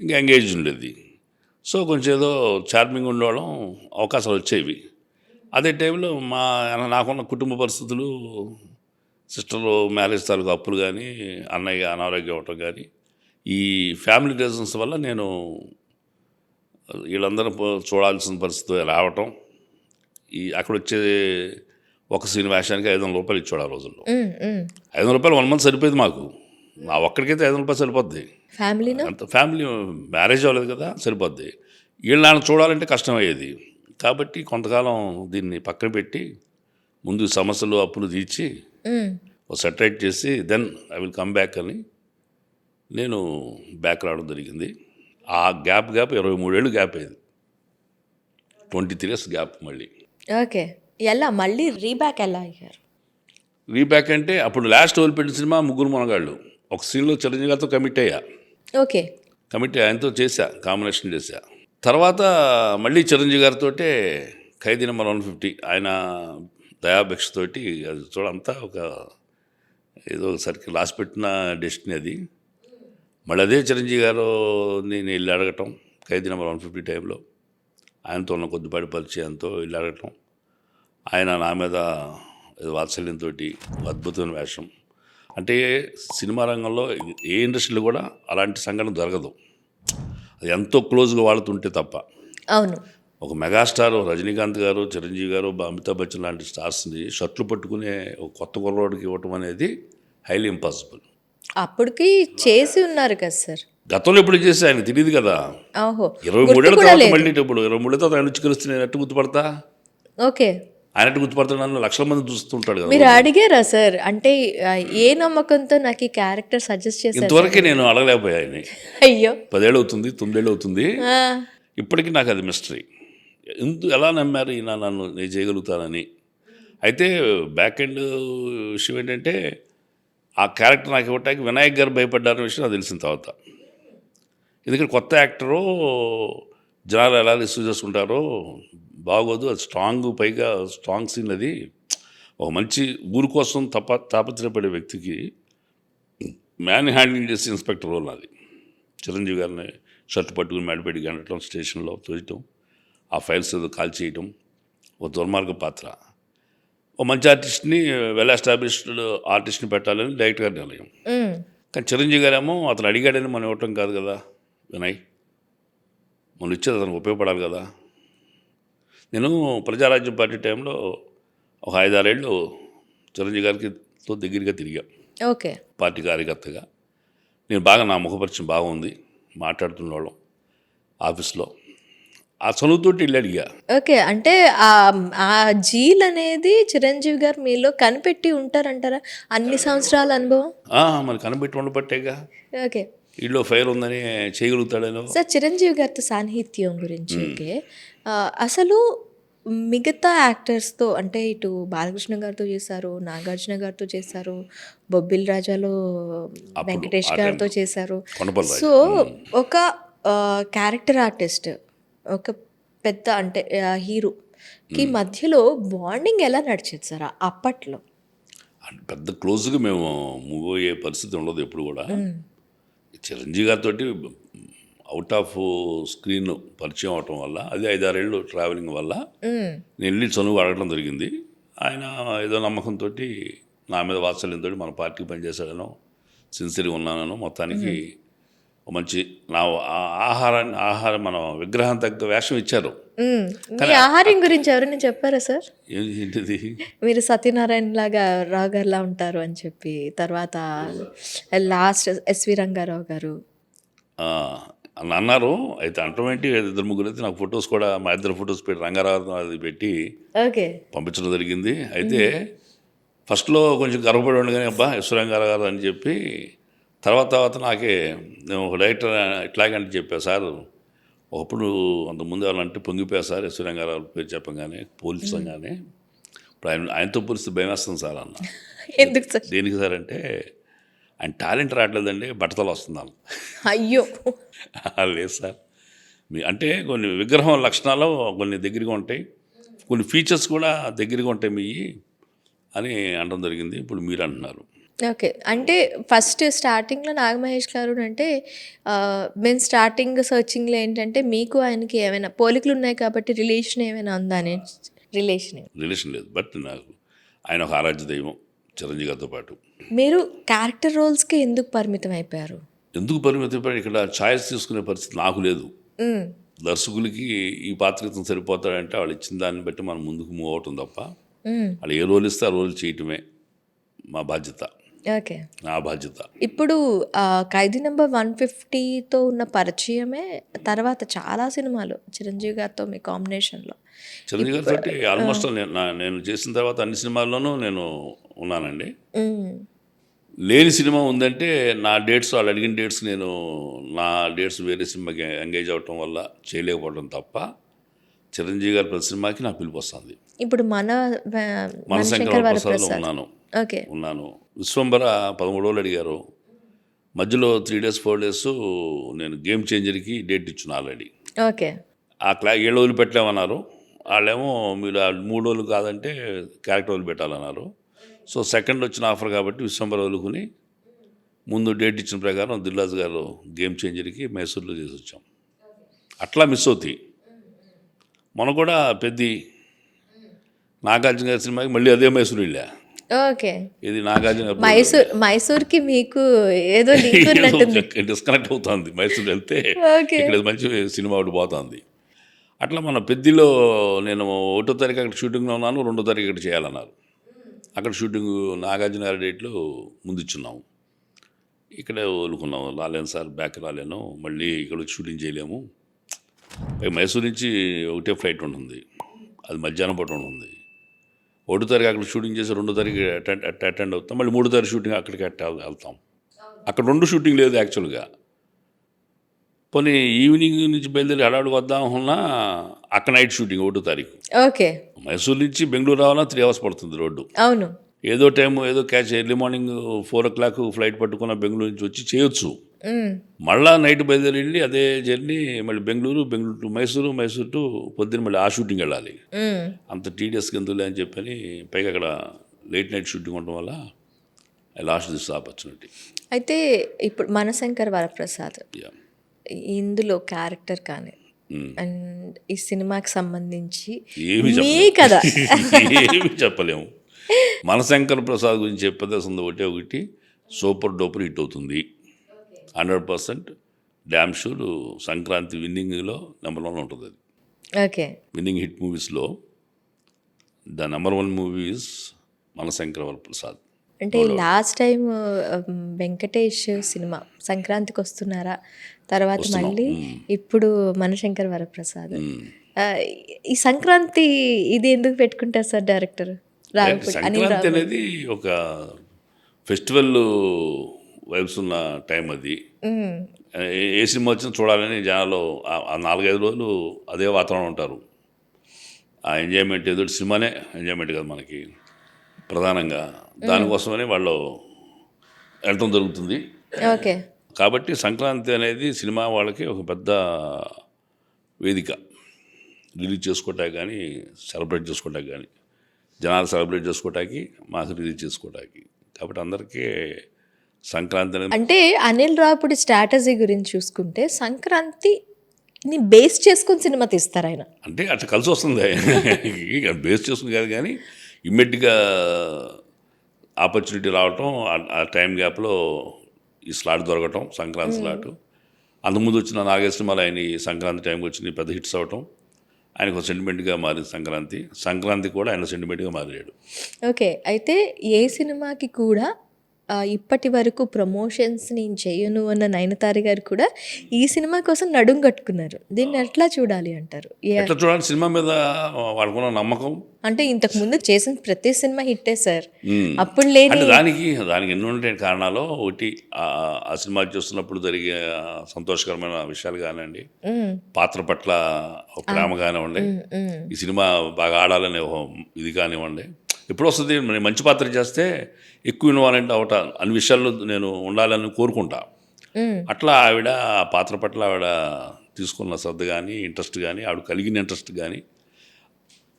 ఇంకా ఎంగేజ్ ఉండేది. సో కొంచెం ఏదో చార్మింగ్ ఉండేవాళ్ళం, అవకాశాలు వచ్చేవి. అదే టైంలో నాకున్న కుటుంబ పరిస్థితులు సిస్టర్లు మ్యారేజ్ తాలూకు అప్పులు కానీ, అన్నయ్య అనారోగ్యం అవ్వటం కానీ, ఈ ఫ్యామిలీ రీజన్స్ వల్ల నేను వీళ్ళందరూ చూడాల్సిన పరిస్థితి రావటం, అక్కడ వచ్చే ఒక సీన్ వేషానికి 500 రూపాయలు ఇచ్చాడు ఆ రోజుల్లో. 500 రూపాయలు 1 మంత్ సరిపోయేది మాకు. నా ఒక్కడికైతే 500 రూపాయలు సరిపోద్ది. అంత ఫ్యామిలీ మ్యారేజ్ అవ్వలేదు కదా, సరిపోద్ది. వీళ్ళని చూడాలంటే కష్టమయ్యేది. కాబట్టి కొంతకాలం దీన్ని పక్కన పెట్టి ముందు సమస్యలు అప్పులు తీర్చి సెటరేట్ చేసి then I will come back అని నేను బ్యాక్ రావడం జరిగింది. ఆ గ్యాప్ 23 ఏళ్ళు గ్యాప్ అయింది. 23 ఇయర్స్ గ్యాప్ మళ్ళీ. ఓకే. ఎలా మళ్ళీ రీబ్యాక్ ఎలా అయ్యారు? రీబ్యాక్ అంటే అప్పుడు లాస్ట్ వదిలిపెట్టిన సినిమా ముగ్గురు మనగాళ్ళు. ఒక సీన్లో చిరంజీవి గారితో కమిట్ అయ్యా. ఓకే. కమిట్ ఆయనతో చేశా, కాంబినేషన్ చేశా. తర్వాత మళ్ళీ చిరంజీవి గారితో ఖైదీ నెంబర్ 150 ఆయన దయాభిక్షతోటి అది చూడంతా ఒక ఏదో సరికి రాసి పెట్టిన డెస్టినీ అది. మళ్ళీ అదే చిరంజీవి గారు నేను వెళ్ళి అడగటం ఖైదీ నెంబర్ 150 టైంలో ఆయనతో ఉన్న కొద్దిపాటి పరిచయంతో వెళ్ళి అడగటం, ఆయన నా మీద ఏదో వాత్సల్యంతో అద్భుతమైన వేషం. అంటే సినిమా రంగంలో ఏ ఇండస్ట్రీలో కూడా అలాంటి సంఘటన జరగదు, అది ఎంతో క్లోజ్గా వాడుతుంటే తప్ప. అవును. ఒక మెగాస్టార్ రజనీకాంత్ గారు, చిరంజీవి గారు, అమితాబ్ బచ్చన్ లాంటి స్టార్స్ని షర్ట్లు పట్టుకునే ఒక కొత్త కుర్రోడికి ఇవ్వటం అనేది హైలీ ఇంపాసిబుల్. అప్పటికి చేసి ఉన్నారు కదా సార్. గతంలో ఎప్పుడు చేసి ఆయన తెలియదు కదా. ఓహో. 23 ఏళ్ళ తర్వాత మళ్ళీ ఇప్పుడు 23 ఏళ్ళ తర్వాత ఆయన వచ్చి కలిస్తే నేను ఎట్టు గుర్తుపడతా? ఓకే. ఆయన ఎట్టు గుర్తుపడతాడు? నన్ను లక్షల మంది చూస్తుంటాడు కదా. మీరు అడిగారా సార్? అంటే ఏ నమ్మకంతో నాకు ఈ క్యారెక్టర్ సజెస్ట్ చేశారు? ఇంతవరకే నేను అడగలేకపోయా ఆయన్ని. అయ్యో. 10 ఏళ్ళు అవుతుంది, 9 ఏళ్ళు అవుతుంది, ఇప్పటికీ నాకు అది మిస్టరీ. ఎలా నమ్మారు ఈయన నన్ను నేను చేయగలుగుతానని? అయితే బ్యాక్ ఎండ్ విషయం ఏంటంటే ఆ క్యారెక్టర్ నాకు ఇవ్వటానికి వినాయక్ గారు భయపడ్డారనే విషయం నాకు తెలిసిన తర్వాత. ఎందుకంటే కొత్త యాక్టరు జనాలు ఎలా రిసీవ్ చేసుకుంటారో బాగోదు, అది పైగా స్ట్రాంగ్ సీన్ అది. ఒక మంచి ఊరు కోసం తాపత్రయపడే వ్యక్తికి మ్యాన్ హ్యాండ్లింగ్ చేసి ఇన్స్పెక్టర్ రోల్ నాది. చిరంజీవి గారిని షర్ట్ పట్టుకుని మేడపెట్టి గంటడం, స్టేషన్లో తోయటం, ఆ ఫైల్స్ ఏదో కాల్ చేయటం, ఒక దుర్మార్గ పాత్ర. ఒక మంచి ఆర్టిస్ట్ని, వెల్ ఎస్టాబ్లిష్డ్ ఆర్టిస్ట్ని పెట్టాలని డైరెక్ట్ గారి నిర్ణయం. కానీ చిరంజీవి గారేమో అతను అడిగాడని మనం ఇవ్వటం కాదు కదా వినయ్, మనం ఇచ్చేది అతనికి ఉపయోగపడాలి కదా. నేను ప్రజారాజ్యం పార్టీ టైంలో ఒక 5-6 ఏళ్ళు చిరంజీవి గారికి దగ్గరగా తిరిగా. ఓకే. పార్టీ కార్యకర్తగా నేను బాగా, నా ముఖపరిచయం బాగుంది, మాట్లాడుతున్నవాళ్ళం ఆఫీస్లో. ఆ చదువుతోటి వెళ్ళి అడిగా. ఓకే. అంటే ఆ జీల్ అనేది చిరంజీవి గారు మీలో కనిపెట్టి ఉంటారంటారా? అన్ని సంవత్సరాల అనుభవం మరి కనిపెట్టి ఉండబట్టేగా. ఓకే. వీళ్ళు ఫైర్ ఉందని చేయగలుగుతాడేనో. సార్, చిరంజీవి గారితో సాన్నిహిత్యం గురించి ఓకే, అసలు మిగతా యాక్టర్స్తో అంటే ఇటు బాలకృష్ణ గారితో చేశారు, నాగార్జున గారితో చేశారు, బొబ్బిల్ రాజాలో వెంకటేష్ గారితో చేశారు. సో ఒక క్యారెక్టర్ ఆర్టిస్ట్, ఒక పెద్ద అంటే హీరోకి మధ్యలో బాండింగ్ ఎలా నడిచేది సార్ అప్పట్లో? పెద్ద క్లోజ్గా మేము మూవ్ అయ్యే పరిస్థితి ఉండదు ఎప్పుడు కూడా. చిరంజీవి గారితో అవుట్ ఆఫ్ స్క్రీన్ పరిచయం అవటం వల్ల, అది 5-6 ఏళ్ళు ట్రావెలింగ్ వల్ల నేను వెళ్ళి చనువు అడగడం జరిగింది. ఆయన ఏదో నమ్మకంతో నా మీద వాత్సల్యంతో మన పార్టీకి పనిచేశాడనో, సిన్సియర్గా ఉన్నానో, మొత్తానికి మంచి నా ఆహారం మన విగ్రహం తగ్గ వేషం ఇచ్చారు. ఆహారం గురించి ఎవరైనా చెప్పారా సార్? ఏంటిది? మీరు సత్యనారాయణ లాగా రావు గారులా ఉంటారు అని చెప్పి, తర్వాత లాస్ట్ ఎస్వి రంగారావు గారు అన్నారు. అయితే అంటాం ఏంటి, 2-3 అయితే నాకు ఫొటోస్ కూడా, మా ఇద్దరు ఫొటోస్ పెట్టి రంగారావు అది పెట్టి పంపించడం జరిగింది. అయితే ఫస్ట్లో కొంచెం గర్వపడి ఉండి, కానీ అబ్బా ఎస్వి రంగారావు గారు అని చెప్పి, తర్వాత నాకే నేను ఒక డైరెక్టర్ ఇట్లాగంటే చెప్పా, సార్ ఒకప్పుడు అంతకుముందు వాళ్ళంటే పొంగిపోయా సార్, ఎస్వి రంగారావు పేరు చెప్పగానే పోల్చగానే, ఇప్పుడు ఆయనతో పోలిస్తే భయం వేస్తుంది సార్ అన్న. ఎందుకు సార్? దేనికి సార్ అంటే, ఆయన టాలెంట్ రావట్లేదండి, బట్టతలు వస్తున్నాను. అయ్యో. లేదు సార్, అంటే కొన్ని విగ్రహం లక్షణాలు కొన్ని దగ్గరగా ఉంటాయి, కొన్ని ఫీచర్స్ కూడా దగ్గరగా ఉంటాయి మీ అని అనడం జరిగింది. ఇప్పుడు మీరు అంటున్నారు. ఓకే. అంటే ఫస్ట్ స్టార్టింగ్లో నాగమహేష్ గారు అంటే మేము స్టార్టింగ్ సర్చింగ్లో ఏంటంటే మీకు ఆయనకి ఏమైనా పోలికలు ఉన్నాయి కాబట్టి రిలేషన్ ఏమైనా ఉందా అని. రిలేషన్ లేదు, బట్ నాకు ఆయన ఒక ఆరాధ్య దైవం, చిరంజీవి గారితో పాటు. మీరు క్యారెక్టర్ రోల్స్కి ఎందుకు పరిమితం అయిపోయారు? ఎందుకు పరిమితం పడి ఇక్కడ ఛాయిస్ తీసుకునే పరిస్థితి నాకు లేదు. దర్శకులకి ఈ పాత్ర ఇతను సరిపోతాడంటే వాళ్ళు ఇచ్చిన దాన్ని బట్టి మనం ముందుకు మూవ్ అవటం తప్ప వాళ్ళు ఏ రోల్ ఇస్తే ఆ రోల్ చేయటమే మా బాధ్యత, ఓకే. నా బాధ్యత. ఇప్పుడు ఖైదీ నెంబర్ 150తో ఉన్న పరిచయమే తర్వాత చాలా సినిమాలు చిరంజీవి గారితో మీ కాంబినేషన్లో. చిరంజీవి గారితో ఆల్మోస్ట్ నేను చేసిన తర్వాత అన్ని సినిమాల్లోనూ నేను ఉన్నానండి. లేని సినిమా ఉందంటే నా డేట్స్ వాళ్ళు అడిగిన డేట్స్ నా డేట్స్ వేరే సినిమాకి ఎంగేజ్ అవ్వటం వల్ల చేయలేకపోవడం తప్ప చిరంజీవి గారి ప్రతి సినిమాకి నాకు పిలుపు వస్తుంది. ఇప్పుడు మనశంకర వరప్రసాద్లో ఉన్నాను. విశ్వంబర 13 రోజులు అడిగారు. మధ్యలో 3 days 4 days నేను గేమ్ చేంజర్కి డేట్ ఇచ్చాను ఆల్రెడీ. ఓకే. ఆ 7 రోజులు పెట్టలేమన్నారు. వాళ్ళేమో మీరు 3 రోజులు కాదంటే క్యారెక్టర్ రోజులు పెట్టాలన్నారు. సో సెకండ్ వచ్చిన ఆఫర్ కాబట్టి విశ్వంబర వదులుకుని ముందు డేట్ ఇచ్చిన ప్రకారం దిల్రాజు గారు గేమ్ చేంజర్కి మైసూర్లో చేసి వచ్చాం. అట్లా మిస్ అవుతాయి. మొన్న కూడా పెద్ది నాగార్జున గారి సినిమాకి మళ్ళీ అదే మైసూర్ వెళ్ళా. ఓకే. ఇది నాగార్జున మైసూర్కి మీకు ఏదో డిస్కనెక్ట్ అవుతుంది. మైసూర్ వెళ్తే ఇక్కడ మంచి సినిమా ఒకటి పోతుంది. అట్లా మన పెద్దిలో నేను 1వ తారీఖు అక్కడ షూటింగ్లో ఉన్నాను, 2వ తారీఖు ఇక్కడ చేయాలన్నారు. అక్కడ షూటింగ్ నాగార్జున గారి డేట్లో ముందు ఇచ్చున్నాము. ఇక్కడే వదులుకున్నాం. రాలేను సార్, బ్యాక్ రాలేను, మళ్ళీ ఇక్కడ వచ్చి షూటింగ్ చేయలేము. మైసూర్ నుంచి ఒకటే ఫ్లైట్ ఉంటుంది, అది మధ్యాహ్నం పూట ఉంటుంది. 1వ తారీఖు అక్కడ షూటింగ్ చేసి 2వ తారీఖు అటెండ్ అవుతాం. మళ్ళీ 3వ తారీఖు షూటింగ్ అక్కడికి వెళ్తాం. అక్కడ 2 షూటింగ్ లేదు యాక్చువల్గా. పోనీ ఈవినింగ్ నుంచి బయలుదేరి హడావుడికి వద్దామన్నా అక్కడ నైట్ షూటింగ్ 1వ తారీఖు. ఓకే. మైసూర్ నుంచి బెంగళూరు రావాలన్నా 3 hours పడుతుంది రోడ్డు. అవును. ఏదో టైం ఏదో catch early morning 4 o'clock flight పట్టుకున్న బెంగళూరు నుంచి వచ్చి చేయొచ్చు. మళ్ళా నైట్ బయలుదేరి వెళ్ళి అదే జర్నీ మళ్ళీ బెంగళూరు టు మైసూర్ టు పొద్దున్న మళ్ళీ ఆ షూటింగ్ వెళ్ళాలి. అంత టీడీఎస్కి ఎందుకులే అని చెప్పని పైగా అక్కడ లేట్ నైట్ షూటింగ్ ఉండడం వల్ల ఐ లాస్ట్ దిస్ ఆపర్చునిటీ. అయితే ఇప్పుడు మనశంకర వరప్రసాద్ ఇందులో క్యారెక్టర్ కానీ అండ్ ఈ సినిమాకి సంబంధించి ఏమి చెప్పలేము. మనశంకర ప్రసాద్ గురించి చెప్పేది ఒకటి సూపర్ డూపర్ హిట్ అవుతుంది. 100% డ్యామ్ షూర్ సంక్రాంతి విన్నింగ్లో నెంబర్ 1 ఉంటుంది. అది ఓకే. విన్నింగ్ హిట్ మూవీస్లో the number 1 movie is Manashankara Varaprasad. అంటే లాస్ట్ టైం వెంకటేష్ సినిమా సంక్రాంతికి వస్తున్నారా, తర్వాత మళ్ళీ ఇప్పుడు మనశంకర వరప్రసాద్. ఈ సంక్రాంతి ఇది ఎందుకు పెట్టుకుంటారు సార్ డైరెక్టర్? సంక్రాంతి అనేది ఒక ఫెస్టివల్ వైబ్స్ ఉన్న టైం. అది ఏ సినిమా వచ్చినా చూడాలని జనాలు ఆ 4-5 రోజులు అదే వాతావరణం ఉంటారు. ఆ ఎంజాయ్మెంట్ ఏదో సినిమానే ఎంజాయ్మెంట్ కదా మనకి ప్రధానంగా. దానికోసమని వాళ్ళు వెళ్ళటం జరుగుతుంది. ఓకే. కాబట్టి సంక్రాంతి అనేది సినిమా వాళ్ళకి ఒక పెద్ద వేదిక. రిలీజ్ చేసుకోవటానికి కానీ సెలబ్రేట్ చేసుకోవటానికి కానీ జనాలు సెలబ్రేట్ చేసుకోవటానికి మాకు రిలీజ్ చేసుకోవటానికి. కాబట్టి అందరికీ సంక్రాంతి అనేది అంటే అనిల్ రావుపూడి స్ట్రాటజీ గురించి చూసుకుంటే సంక్రాంతిని బేస్ చేసుకుని సినిమా తీస్తారు ఆయన. అంటే అట్లా కలిసి వస్తుంది. బేస్ చేసుకుని కాదు కానీ ఇమ్మీడియట్గా ఆపర్చునిటీ రావటం, ఆ టైం గ్యాప్లో ఈ స్లాట్ దొరకటం, సంక్రాంతి స్లాట్. అంతకుముందు వచ్చిన నాగేశ్వర సినిమాలు ఆయన ఈ సంక్రాంతి టైంకి వచ్చిన పెద్ద హిట్స్ అవ్వటం ఆయనకు సెంటిమెంట్గా మారింది. సంక్రాంతి కూడా ఆయన సెంటిమెంట్గా మారాడు. ఓకే. అయితే ఏ సినిమాకి కూడా ఇప్పటి వరకు ప్రమోషన్స్ నేను చేయను అన్న నయనతార గారు కూడా ఈ సినిమా కోసం నడుం కట్టుకున్నారు. దీన్ని ఎట్లా చూడాలి అంటారు? ఎట్లా చూడాలి? సినిమా మీద వాళ్ళకున్న నమ్మకం. అంటే ఇంతకు ముందు చేసిన ప్రతి సినిమా హిట్టే సార్. అప్పుడు లేని దానికి ఎన్నో ఉంటాయి కారణాలు. ఒకటి ఆ సినిమా చూస్తున్నప్పుడు జరిగే సంతోషకరమైన విషయాలు కానివ్వండి, పాత్ర పట్ల ప్రేమ కానివ్వండి, ఈ సినిమా బాగా ఆడాలనే ఇది కానివ్వండి. ఎప్పుడు వస్తుంది మంచి పాత్ర చేస్తే ఎక్కువ ఇన్వాల్వ్ అవటం అన్ని విషయాల్లో నేను ఉండాలని కోరుకుంటా. అట్లా ఆవిడ ఆ పాత్ర పట్ల ఆవిడ తీసుకున్న శ్రద్ధ కానీ ఇంట్రెస్ట్ కానీ ఆవిడ కలిగిన ఇంట్రెస్ట్ కానీ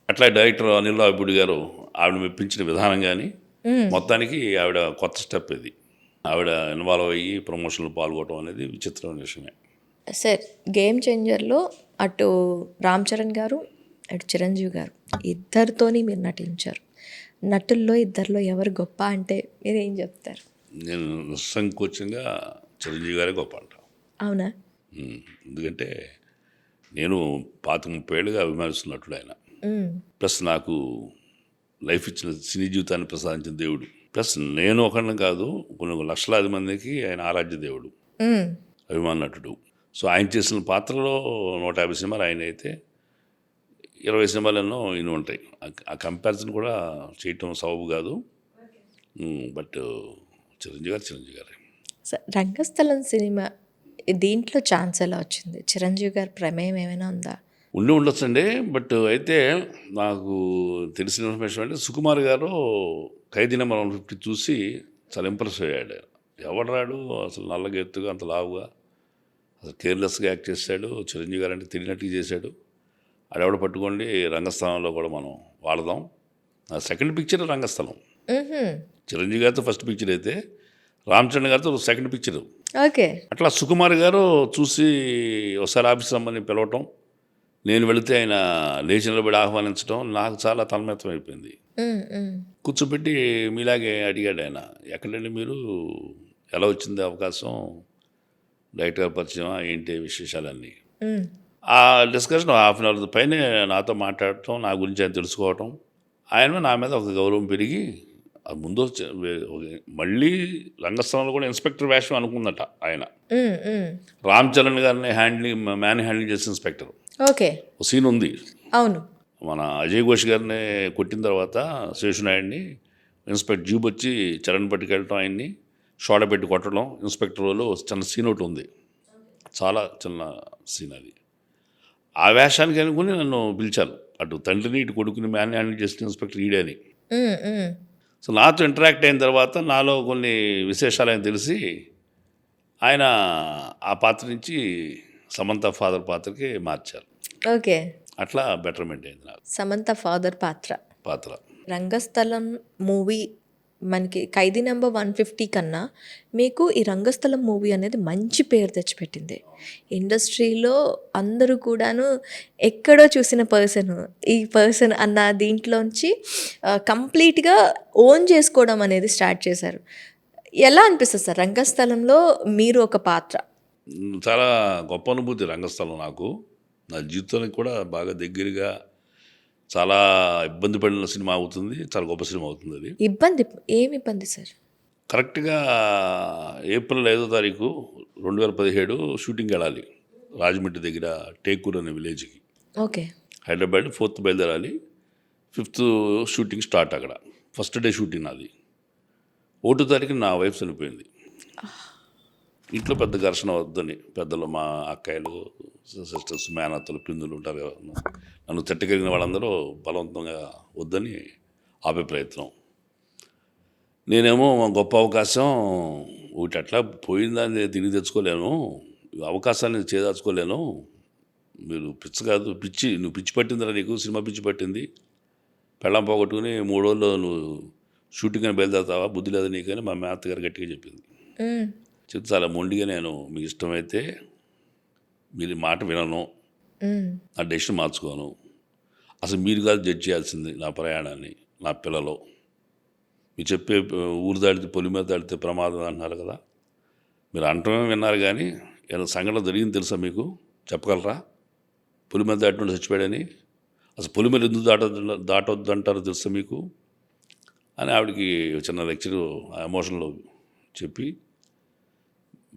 అట్లా డైరెక్టర్ అనిల్ రావుపూడి గారు ఆవిడ మెప్పించిన విధానం కానీ మొత్తానికి ఆవిడ కొత్త స్టెప్ ఇది. ఆవిడ ఇన్వాల్వ్ అయ్యి ప్రమోషన్లో పాల్గొనడం అనేది విచిత్రమైన విషయమే. సార్ గేమ్ చేంజర్లో అటు రామ్ చరణ్ గారు అటు చిరంజీవి గారు ఇద్దరితోని మీరు నటించారు. నటుల్లో ఇద్దరిలో ఎవరు గొప్ప అంటే మీరేం చెప్తారు? నేను నిస్సంకోచంగా చిరంజీవి గారే గొప్ప అంట. అవునా? ఎందుకంటే నేను 30 ఏళ్ళుగా అభిమానిస్తున్నట్లు ఆయన. మ్మ్. ప్లస్ నాకు లైఫ్ ఇచ్చిన సినీ జీవితాన్ని ప్రసాదించిన దేవుడు. ప్లస్ నేను ఒకరిని కాదు, కొన్ని లక్షలాది మందికి ఆయన ఆరాధ్య దేవుడు, మ్మ్. అభిమాన నటుడు. సో ఆయన చేసిన పాత్రలో 150 సినిమాలు ఆయన అయితే 20 సినిమాలు ఎన్నో ఇన్ని ఉంటాయి. ఆ కంపారిజన్ కూడా చేయటం సబబు కాదు. బట్ చిరంజీవి గారే. రంగస్థలం సినిమా దీంట్లో ఛాన్స్ ఎలా వచ్చింది? చిరంజీవి గారి ప్రమేయం ఏమైనా ఉందా? ఉండొచ్చండి. బట్ అయితే నాకు తెలిసిన ఇన్ఫర్మేషన్ అంటే సుకుమార్ గారు ఖైదీ నెంబర్ 150 చూసి చాలా ఇంప్రెస్ అయ్యాడు. ఎవడు రాడు అసలు, నల్లగా ఎత్తుగా అంత లావుగా, అసలు కేర్లెస్గా యాక్ట్ చేశాడు. చిరంజీవి గారు అంటే తెలియనట్టుగా చేశాడు. ఆడెవడ పట్టుకోండి రంగస్థలంలో కూడా మనం వాడదాం. నా సెకండ్ పిక్చర్ రంగస్థలం. మ్మ్హ్మ్. చిరంజీవి గారితో ఫస్ట్ పిక్చర్ అయితే రామచంద్ర గారితో సెకండ్ పిక్చరు. ఓకే. అట్లా సుకుమార్ గారు చూసి ఒకసారి ఆఫీస్ రమ్మని పిలవటం, నేను వెళితే ఆయన లేచి నిలబడి ఆహ్వానించడం నాకు చాలా తన్మయత్వం అయిపోయింది. మ్మ్. మ్మ్. కూర్చోబెట్టి మీలాగే అడిగాడు ఆయన, ఎక్కడండి మీరు, ఎలా వచ్చింది అవకాశం, డైరెక్టర్ పరిచయం ఏంటి విశేషాలన్నీ. మ్మ్. ఆ డిస్కషన్ హాఫ్ అన్ అవర్ పైనే నాతో మాట్లాడటం, నా గురించి ఆయన తెలుసుకోవటం, ఆయన నా మీద ఒక గౌరవం పెరిగి అది ముందు మళ్ళీ రంగస్థలంలో కూడా ఇన్స్పెక్టర్ వేషం అనుకుందట ఆయన. మ్మ్. మ్మ్. రామ్ చరణ్ గారిని మ్యాన్ హ్యాండిల్ చేసిన ఇన్స్పెక్టర్ ఓకే. ఒక సీన్ ఉంది. అవును. మన అజయ్ ఘోష్ గారిని కొట్టిన తర్వాత శేషునాయుడిని ఇన్స్పెక్టర్ జీబ్ వచ్చి చరణ్ పట్టుకెళ్ళటం, ఆయన్ని షోడ పెట్టి కొట్టడం, ఇన్స్పెక్టర్ వాళ్ళు చిన్న సీన్ ఒకటి ఉంది, చాలా చిన్న సీన్ అది. ఆ వేషానికి అనుకుని నన్ను పిలిచారు, అటు తండ్రిని ఇటు కొడుకుని మ్యాన్ హ్యాండిల్ చేసిన ఇన్స్పెక్టర్ ఈడే అని. మ్మ్. మ్మ్. సో నాతో ఇంటరాక్ట్ అయిన తర్వాత నాలో కొన్ని విశేషాలు ఆయన తెలిసి ఆయన ఆ పాత్ర నుంచి సమంత ఫాదర్ పాత్రకి మార్చారు. ఓకే. అట్లా బెటర్మెంట్ అయింది నాకు సమంత ఫాదర్ పాత్ర. రంగస్థలం మూవీ మనకి ఖైదీ నెంబర్ 150 కన్నా మీకు ఈ రంగస్థలం మూవీ అనేది మంచి పేరు తెచ్చిపెట్టింది. ఇండస్ట్రీలో అందరూ కూడాను ఎక్కడో చూసిన ఈ పర్సన్ అన్న దీంట్లోంచి కంప్లీట్గా ఓన్ చేసుకోవడం అనేది స్టార్ట్ చేశారు. ఎలా అనిపిస్తుంది సార్ రంగస్థలంలో మీరు ఒక పాత్ర? చాలా గొప్ప అనుభూతి రంగస్థలం నాకు. నా జీవితానికి కూడా బాగా దగ్గరగా, చాలా ఇబ్బంది పడిన సినిమా అవుతుంది, చాలా గొప్ప సినిమా అవుతుంది అది. ఏమి ఇబ్బంది సార్? కరెక్ట్గా ఏప్రిల్ 5వ తారీఖు 2017 షూటింగ్కి వెళ్ళాలి రాజమండ్రి దగ్గర టేకూర్ అనే విలేజ్కి. ఓకే. హైదరాబాద్ 4th బయలుదేరాలి, 5th షూటింగ్ స్టార్ట్. అక్కడ ఫస్ట్ డే షూటింగ్ నాది. 1వ తారీఖు నా వైఫ్ చనిపోయింది. ఇంట్లో పెద్ద ఘర్షణ వద్దని పెద్దలు, మా అక్కయ్యలు, సిస్టర్స్, మేనత్తలు, పిందులు ఉంటారు కదా, నన్ను తిట్టగలిగిన వాళ్ళందరూ బలవంతంగా వద్దని ఆపే ప్రయత్నం. నేనేమో గొప్ప అవకాశం ఒకటి అట్లా పోయిందాన్ని తిరిగి తెచ్చుకోలేను, అవకాశాన్ని చేదార్చుకోలేను, మీరు పిచ్చి కాదు, నువ్వు పిచ్చి పట్టిందిరా, నీకు సినిమా పిచ్చి పట్టింది, పెళ్ళం పోగొట్టుకుని 3 రోజుల్లో నువ్వు షూటింగ్ అని బయలుదేరుతావా, బుద్ధి లేదా నీకని మా మేత్తగారు గట్టిగా చెప్పింది. చెప్తే చాలా మొండిగా నేను, మీకు ఇష్టమైతే మీరు మాట వినను, నా డెసిషన్ మార్చుకోను, అసలు మీరు కాదు జడ్జ్ చేయాల్సింది నా ప్రయాణాన్ని, నా పిల్లలు, మీరు చెప్పే ఊరు దాడితే పొలి మీద దాడితే ప్రమాదం అంటున్నారు కదా, మీరు అంటమే విన్నారు కానీ ఏదైనా సంఘటన జరిగింది తెలుసా మీకు, చెప్పగలరా? పొలి మీద దాటినట్టు చచ్చిపోయాడని, అసలు పొలి మీద ఎందుకు దాటొద్దు అంటారో తెలుసా మీకు అని ఆవిడకి చిన్న లెక్చర్ ఎమోషన్లో చెప్పి,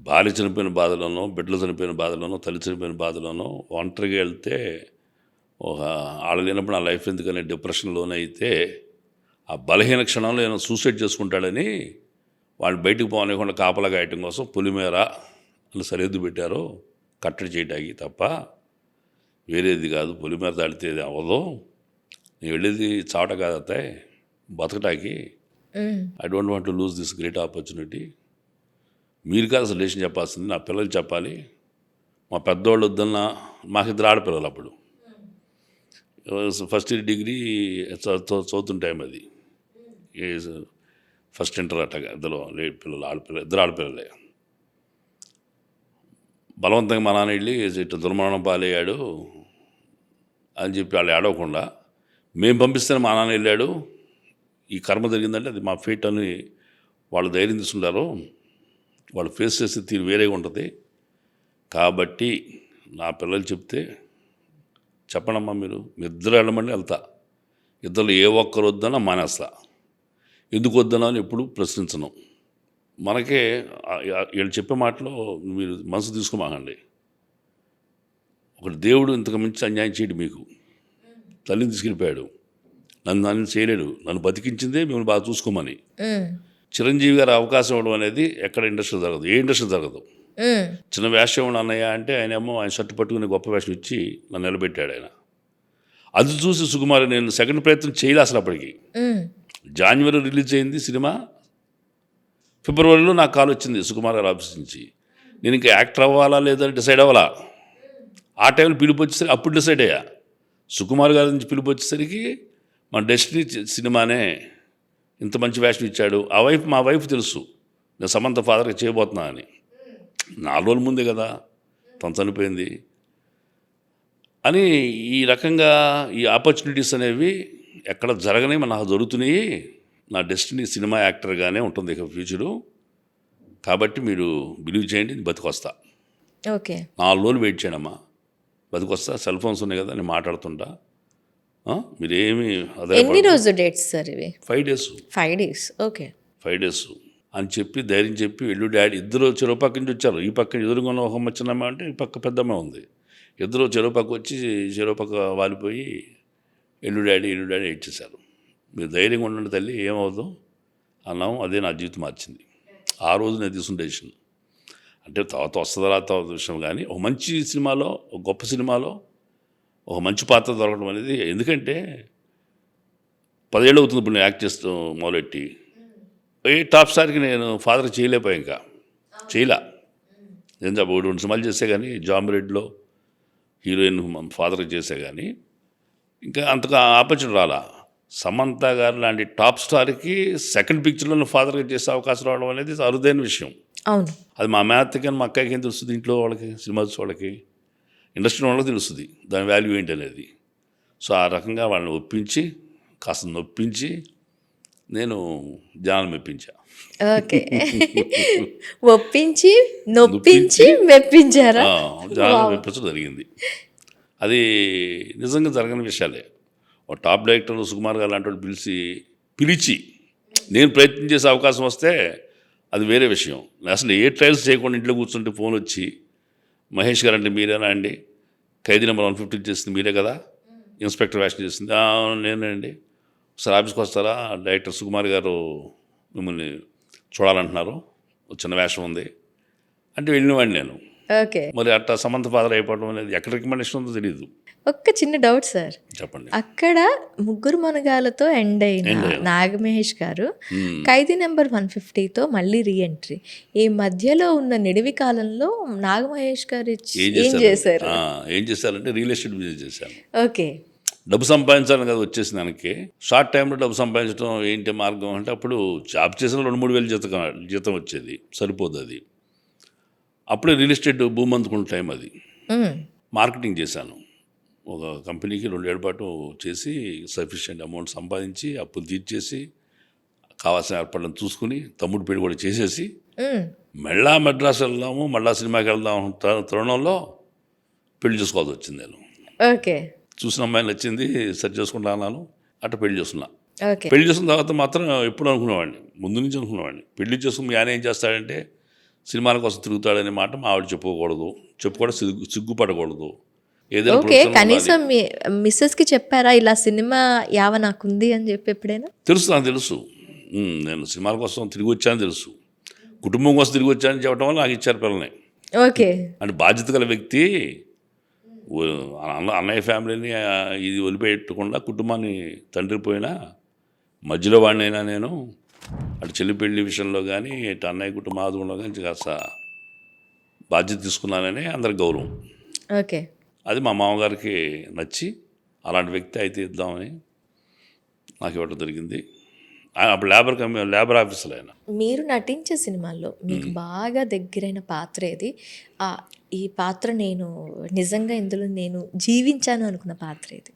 భార్య చనిపోయిన బాధలోనో, బిడ్డలు చనిపోయిన బాధలోనో, తల్లి చనిపోయిన బాధలోనో ఒంటరిగా వెళ్తే ఒక ఆడ లేనప్పుడు నా లైఫ్ ఎందుకనే డిప్రెషన్లోనే అయితే ఆ బలహీన క్షణంలో ఏమైనా సూసైడ్ చేసుకుంటాడని వాడిని బయటకు పోనీయకుండా కాపలా గాయటం కోసం పులిమేర అని సరిహద్దు పెట్టారు కట్టడి చేయటానికి తప్ప వేరేది కాదు. పులిమేర దాడితే అవ్వదు, నేను వెళ్ళేది చావట కాదు అత్తాయి, బతకటానికి. I don't want to lose this great opportunity. మీరు కాదు అసలు లేచిన చెప్పాల్సింది, నా పిల్లలు చెప్పాలి. మా పెద్దవాళ్ళు వద్దన్న, మాకు 2 ఆడపిల్లలు, అప్పుడు ఫస్ట్ ఇయర్ డిగ్రీ చదువుతున్న టైం అది, ఫస్ట్ ఇంటర్ అట్టగా, ఇద్దరు పిల్లలు 2 ఆడపిల్లలే. బలవంతంగా మా నాన్న వెళ్ళి ఇట్లా దుర్మరణం పాలయ్యాడు అని చెప్పి వాళ్ళు ఏడవకుండా, మేము పంపిస్తేనే మా నాన్న వెళ్ళాడు, ఈ కర్మ జరిగిందంటే అది మా ఫేట్ అని వాళ్ళు ధైర్యం తీసుకుంటారు. వాళ్ళు ఫేస్ చేసే తీరు వేరేగా ఉంటుంది. కాబట్టి నా పిల్లలు చెప్తే చెప్పండమ్మా, మీరు ఇద్దరు వెళ్ళమంటే వెళ్తా, ఇద్దరు ఏ ఒక్కరు వద్దన్నా మానేస్తా, ఎందుకు వద్దనా అని ఎప్పుడు ప్రశ్నించను. మనకే వీళ్ళు చెప్పే మాటలో మీరు మనసు తీసుకోమాకండి. ఒకటి దేవుడు ఇంతకు మించి అన్యాయం చేయడు మీకు. తల్లిని తీసుకెళ్ళిపోయాడు, నన్ను చేయలేడు, నన్ను బతికించిందే మిమ్మల్ని బాగా చూసుకోమని. చిరంజీవి గారు అవకాశం ఇవ్వడం అనేది ఎక్కడ ఇండస్ట్రీ జరగదు, ఏ ఇండస్ట్రీ జరగదు. చిన్న వేషం అన్నయ్య అంటే ఆయనేమో ఆయన షర్టు పట్టుకుని గొప్ప వేషం ఇచ్చి నన్ను నిలబెట్టాడు ఆయన. అది చూసి సుకుమార్ నేను సెకండ్ ప్రయత్నం చేయలే అసలు. అప్పటికి జనవరి రిలీజ్ అయింది సినిమా, ఫిబ్రవరిలో నాకు కాల్ వచ్చింది సుకుమార్ గారు ఆఫీస్ నుంచి. నేను ఇంకా యాక్టర్ అవ్వాలా లేదని డిసైడ్ అవ్వాలా. ఆ టైంలో పిలుపు వచ్చేసరికి అప్పుడు డిసైడ్ అయ్యా. సుకుమార్ గారి నుంచి పిలుపు వచ్చేసరికి మన డెస్టినీ సినిమానే ఇంత మంచి వేషం ఇచ్చాడు. మా వైఫ్ తెలుసు నేను సమంత ఫాదర్గా చేయబోతున్నా అని. 4 రోజుల ముందే కదా తను చనిపోయింది అని. ఈ రకంగా ఈ ఆపర్చునిటీస్ అనేవి ఎక్కడ జరగని నాకు దొరుకుతున్నాయి. నా డెస్టినీ సినిమా యాక్టర్గానే ఉంటుంది ఇక ఫ్యూచరు. కాబట్టి మీరు బిలీవ్ చేయండి, బతికొస్తా. ఓకే, 4 రోజులు వెయిట్ చేయడమ్మా, బతికొస్తా. సెల్ ఫోన్స్ ఉన్నాయి కదా, నేను మాట్లాడుతుంటా. మీరేమి అదే ఎన్ని రోజు డేట్స్ సార్ ఇవి? 5 days. 5 days. ఓకే, 5 days అని చెప్పి ధైర్యం చెప్పి వెళ్ళు డాడీ. ఇద్దరు చెరువు పక్క నుంచి వచ్చారు. ఈ పక్క ఎదురుగా ఒక చిన్నమ్మ అంటే ఈ పక్క పెద్దమ్మ ఉంది. ఇద్దరు చెరువు పక్క వచ్చి చెరువు పక్క వాలిపోయి ఎల్లు డాడీ ఇచ్చేశారు. మీరు ధైర్యంగా ఉండండి తల్లి, ఏమవుతుందో అన్నాము. అదే నా జీవితం మార్చింది. ఆ రోజు నేను తీసుకున్న డెసిషన్. అంటే తర్వాత వస్తుందా తర్వాత విషయం, కానీ ఒక మంచి సినిమాలో, ఒక గొప్ప సినిమాలో ఒక మంచి పాత్ర దొరకడం అనేది. ఎందుకంటే 10 ఏళ్ళు అవుతుంది ఇప్పుడు నేను యాక్ట్ చేస్తూ మొదలెట్టి. టాప్ స్టార్కి నేను ఫాదర్ చేయలేకపోయా, ఇంకా చేయలే. నేను 2 సినిమాలు చేసే కానీ జాంబిరెడ్డిలో హీరోయిన్ ఫాదర్కి చేసే కానీ ఇంకా అంతగా ఆపర్చునిటీ రాలా. సమంత గారు లాంటి టాప్ స్టార్కి సెకండ్ పిక్చర్లో ఫాదర్గా చేసే అవకాశం రావడం అనేది అరుదైన విషయం. అవును, అది మా మేత్తకి కానీ మా అక్కకి ఏం తెలుస్తుంది, ఇంట్లో వాళ్ళకి, సినిమా వాళ్ళకి, ఇండస్ట్రీ వాళ్ళకి తెలుస్తుంది దాని వాల్యూ ఏంటి అనేది. సో ఆ రకంగా వాళ్ళని ఒప్పించి, కాస్త నొప్పించి నేను జనాలు మెప్పించా. ఓకే, ఒప్పించి నొప్పించి మెప్పించారా? జనాలు మెప్పించడం జరిగింది. అది నిజంగా జరగని విషయాలే. ఒక టాప్ డైరెక్టర్ సుకుమార్ గారు లాంటి వాళ్ళు పిలిచి నేను ప్రయత్నం చేసే అవకాశం వస్తే అది వేరే విషయం. అసలు ఏ ట్రయల్స్ చేయకుండా ఇంట్లో కూర్చుంటే ఫోన్ వచ్చి, మహేష్ గారు అంటే మీరేనా అండి, ఖైదీ నెంబర్ 150 చేసింది మీరే కదా, ఇన్స్పెక్టర్ వేషన్ చేసింది నేనండి, ఒకసారి ఆఫీస్కి వస్తారా, డైరెక్టర్ సుకుమార్ గారు మిమ్మల్ని చూడాలంటున్నారు, చిన్న వేషం ఉంది అంటే వెళ్ళినవాడిని నేను. ఓకే, మరి అట్లా సమంత ఫాదర్ అయిపోవడం అనేది ఎక్కడ రికమెండేషన్ ఉందో తెలియదు. ఒక్క చిన్న డౌట్ సార్, చెప్పండి. అక్కడ ముగ్గురు మనగాలతో ఎండ్ అయిన నాగమహేష్ గారు ఖైదీ నెంబర్ 150తో మళ్ళీ రీఎంట్రీ. ఈ మధ్యలో ఉన్న నిడివి కాలంలో నాగమహేష్ గారు ఏం చేశారు? ఏం చేశారంటే రియల్ ఎస్టేట్ బిజినెస్ చేశాను. ఓకే, డబ్బు సంపాదించాలని కదా వచ్చేసింది దానికి. షార్ట్ టైంలో డబ్బు సంపాదించడం ఏంటి మార్గం అంటే, అప్పుడు జాబ్ చేసిన 2-3 వేలు జీతం వచ్చేది, సరిపోదు అది. అప్పుడే రియల్ ఎస్టేట్ భూమి అందుకున్న టైం అది. మార్కెటింగ్ చేశాను ఒక కంపెనీకి 2 ఏళ్ల పాటు చేసి సఫిషియెంట్ అమౌంట్ సంపాదించి అప్పులు తీర్చేసి కావాల్సిన ఏర్పాట్లను చూసుకుని తమ్ముడు పెళ్లి కూడా చేసేసి మళ్ళా మెడ్రాస్ వెళ్దాము, మళ్ళా సినిమాకి వెళ్దాం తరుణంలో పెళ్లి చేసుకోవాల్సి వచ్చింది. నేను ఓకే, చూసిన అమ్మాయిని నచ్చింది, సెట్ చేసుకుంటా అన్నాను, అట్లా పెళ్లి చేసుకున్నా. ఓకే, పెళ్లి చేసుకున్న తర్వాత మాత్రం ఎప్పుడు అనుకునేవాడిని, ముందు నుంచి అనుకునేవాడిని, పెళ్లి చేసుకుని మీ ఆయన ఏం చేస్తాడంటే సినిమాల కోసం తిరుగుతాడనే మాట మా ఆవిడ చెప్పుకోవడం సిగ్గుపడకూడదు. ఏదైనా ఓకే, కనీసం మీ మిస్సెస్కి చెప్పారా ఇలా సినిమా యావ నాకుంది అని చెప్పి ఎప్పుడైనా? నాకు తెలుసు, నేను సినిమాల కోసం తిరిగి వచ్చాను తెలుసు, కుటుంబం కోసం తిరిగి వచ్చానని చెప్పడం వల్ల నాకు ఇచ్చారు పిల్లల్ని. ఓకే, అంటే బాధ్యత గల వ్యక్తి అన్నయ్య ఫ్యామిలీని ఇది వదిలిపెట్టకుండా కుటుంబాన్ని తండ్రి పోయినా మధ్యలో వాడినైనా నేను అటు చెల్లి పెళ్లి విషయంలో కానీ ఇటు అన్నయ్య కుటుంబ ఆదుకుంలో కానీ కాస్త బాధ్యత తీసుకున్నానని అందరికి గౌరవం. ఓకే, అది మా మామగారికి నచ్చి అలాంటి వ్యక్తి అయితే ఇద్దామని నాకు ఇవ్వడం జరిగింది. అప్పుడు లేబర్ ఆఫీసర్ ఆయన. మీరు నటించే సినిమాల్లో మీకు బాగా దగ్గరైన పాత్ర ఏది? ఈ పాత్ర నేను నిజంగా ఇందులో నేను జీవించాను అనుకున్న పాత్ర ఏది?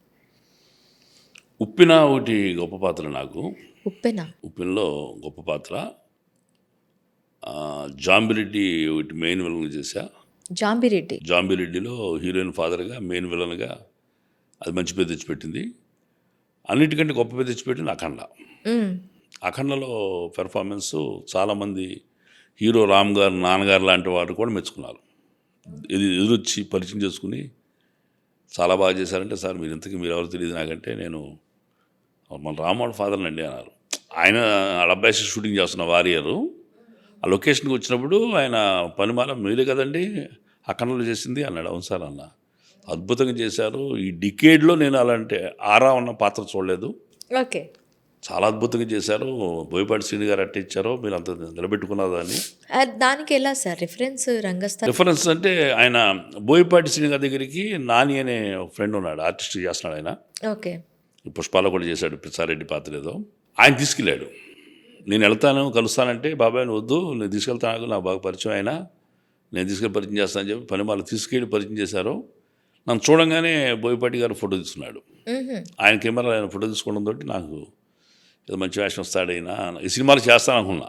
ఉప్పిన ఒకటి గొప్ప పాత్ర నాకు. ఉప్పెన. ఉప్పినలో గొప్ప పాత్ర. జాంబిరెడ్డి ఒకటి మెయిన్ విలన్గా చేశా. జాంబిరెడ్డి. జాంబిరెడ్డిలో హీరోయిన్ ఫాదర్గా మెయిన్ విలన్గా అది మంచి పేరు తెచ్చిపెట్టింది. అన్నిటికంటే గొప్ప పేరు తెచ్చిపెట్టింది అఖండ. అఖండలో పెర్ఫార్మెన్స్ చాలామంది హీరో రామ్ గారు నాన్నగారు లాంటి వారు కూడా మెచ్చుకున్నారు. ఇది ఎదురొచ్చి పరిచయం చేసుకుని చాలా బాగా చేశారంటే, సార్ మీరు ఇంతకీ మీరు ఎవరు తెలియదు నాకంటే, నేను మన రామోహన్ ఫాదర్ని అండి అన్నారు. ఆయన అబ్బాయి షూటింగ్ చేస్తున్న వారియరు ఆ లొకేషన్కి వచ్చినప్పుడు ఆయన పనిమాల మీరే కదండి అఖండలో చేసింది అన్నాడు. అవును సార్ అన్న. అద్భుతంగా చేశారు. ఈ డికేడ్లో నేను అలాంటి ఆరా ఉన్న పాత్ర చూడలేదు. ఓకే. చాలా అద్భుతంగా చేశారు. బోయపాటి శ్రీని గారు అట్ట ఇచ్చారో మీరు అంత నిలబెట్టుకున్నారు దాన్ని. దానికి ఎలా సార్ రిఫరెన్స్ రంగస్థలం? రిఫరెన్స్ అంటే ఆయన బోయపాటి శ్రీని గారి దగ్గరికి నాని అనే ఫ్రెండ్ ఉన్నాడు, ఆర్టిస్ట్ చేస్తున్నాడు ఆయన. ఓకే. ఈ పుష్పాలో కూడా చేశాడు పిచ్చారెడ్డి పాత్ర ఏదో. ఆయన తీసుకెళ్ళాడు. నేను వెళ్తాను కలుస్తానంటే, బాబాయ్ నువ్వు వద్దు నేను తీసుకెళ్తాను, నాకు బాగా పరిచయం ఆయన, నేను తీసుకెళ్ళి పరిచయం చేస్తానని చెప్పి పని వాళ్ళు తీసుకెళ్ళి పరిచయం చేశారు. నన్ను చూడంగానే బోయపాటి గారు ఫోటో తీసుకున్నాడు. ఆయన కెమెరా ఆయన ఫోటో తీసుకోవడంతో నాకు ఏదో మంచి వేషం వస్తాడు అయినా ఈ సినిమాలు చేస్తాను అనుకున్నా.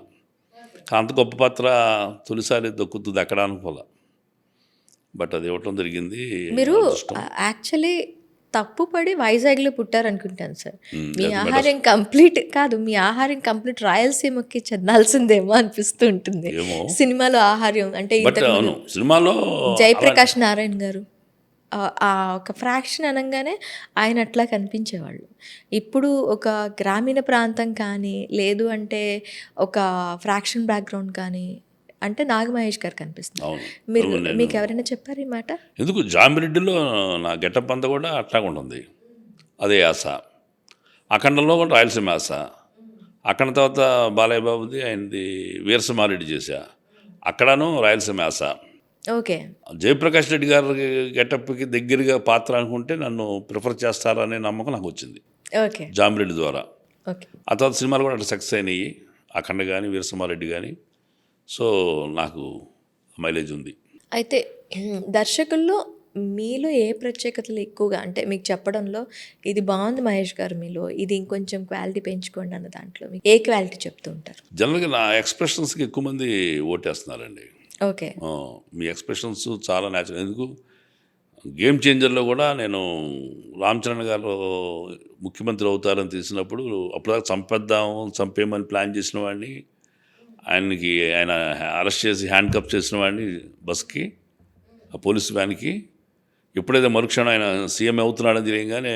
అంత గొప్ప పాత్ర తొలిసారి దక్కుతుంది అక్కడ అనుకోలే. బట్ అది ఇవ్వటం జరిగింది. మీరు యాక్చువల్లీ తప్పుపడి వైజాగ్లో పుట్టారు అనుకుంటాను సార్. మీ ఆహారం కంప్లీట్ కాదు, మీ ఆహారం కంప్లీట్ రాయలసీమకి చెందాల్సిందేమో అనిపిస్తూ ఉంటుంది సినిమాలో ఆహార్యం అంటే. సినిమాలో జయప్రకాష్ నారాయణ గారు ఆ ఒక ఫ్రాక్షన్ అనగానే ఆయన అట్లా కనిపించేవాళ్ళు. ఇప్పుడు ఒక గ్రామీణ ప్రాంతం కానీ లేదు అంటే ఒక ఫ్రాక్షన్ బ్యాక్గ్రౌండ్ కానీ అంటే నాగమహేష్ గారు కనిపిస్తున్నారు. మీకు ఎవరైనా చెప్పారు ఈ మాట? ఎందుకు జాంబిరెడ్డిలో నా గెటప్ అంతా కూడా అట్లా ఉంటుంది, అదే ఆశ. అఖండలో కూడా రాయలసీమ ఆశ. అఖండ తర్వాత బాలయ్య బాబుది ఆయనది వీరసింహారెడ్డి చేశా, అక్కడను రాయలసీమ ఆశ. ఓకే. జయప్రకాష్ రెడ్డి గారి గెటప్కి దగ్గరగా పాత్ర అనుకుంటే నన్ను ప్రిఫర్ చేస్తారనే నమ్మకం నాకు వచ్చింది ఓకే జాంబిరెడ్డి ద్వారా. ఓకే. ఆ తర్వాత సినిమాలు కూడా అట్లా సక్సెస్ అయినాయి, అఖండ కానీ వీరసింహారెడ్డి కానీ. సో నాకు మైలేజ్ ఉంది. అయితే దర్శకుల్లో మీలో ఏ ప్రత్యేకతలు ఎక్కువగా అంటే మీకు చెప్పడంలో ఇది బాగుంది మహేష్ గారు మీలో, ఇది ఇంకొంచెం క్వాలిటీ పెంచుకోండి అన్న దాంట్లో మీకు ఏ క్వాలిటీ చెప్తూ ఉంటారు? జనరల్గా నా ఎక్స్ప్రెషన్స్కి ఎక్కువ మంది ఓటేస్తున్నారండి. ఓకే. మీ ఎక్స్ప్రెషన్స్ చాలా న్యాచురల్. ఎందుకు గేమ్ చేంజర్లో కూడా నేను రామ్ చరణ్ గారు ముఖ్యమంత్రి అవుతారని తెలిసినప్పుడు అప్పుడు చంపేయమని ప్లాన్ చేసిన వాడిని, ఆయన అరెస్ట్ చేసి హ్యాండ్ కప్ చేసిన వాడిని బస్కి, ఆ పోలీస్ వ్యాన్కి, ఎప్పుడైతే మరుక్షణం ఆయన సీఎం అవుతున్నాడని తెలియగానే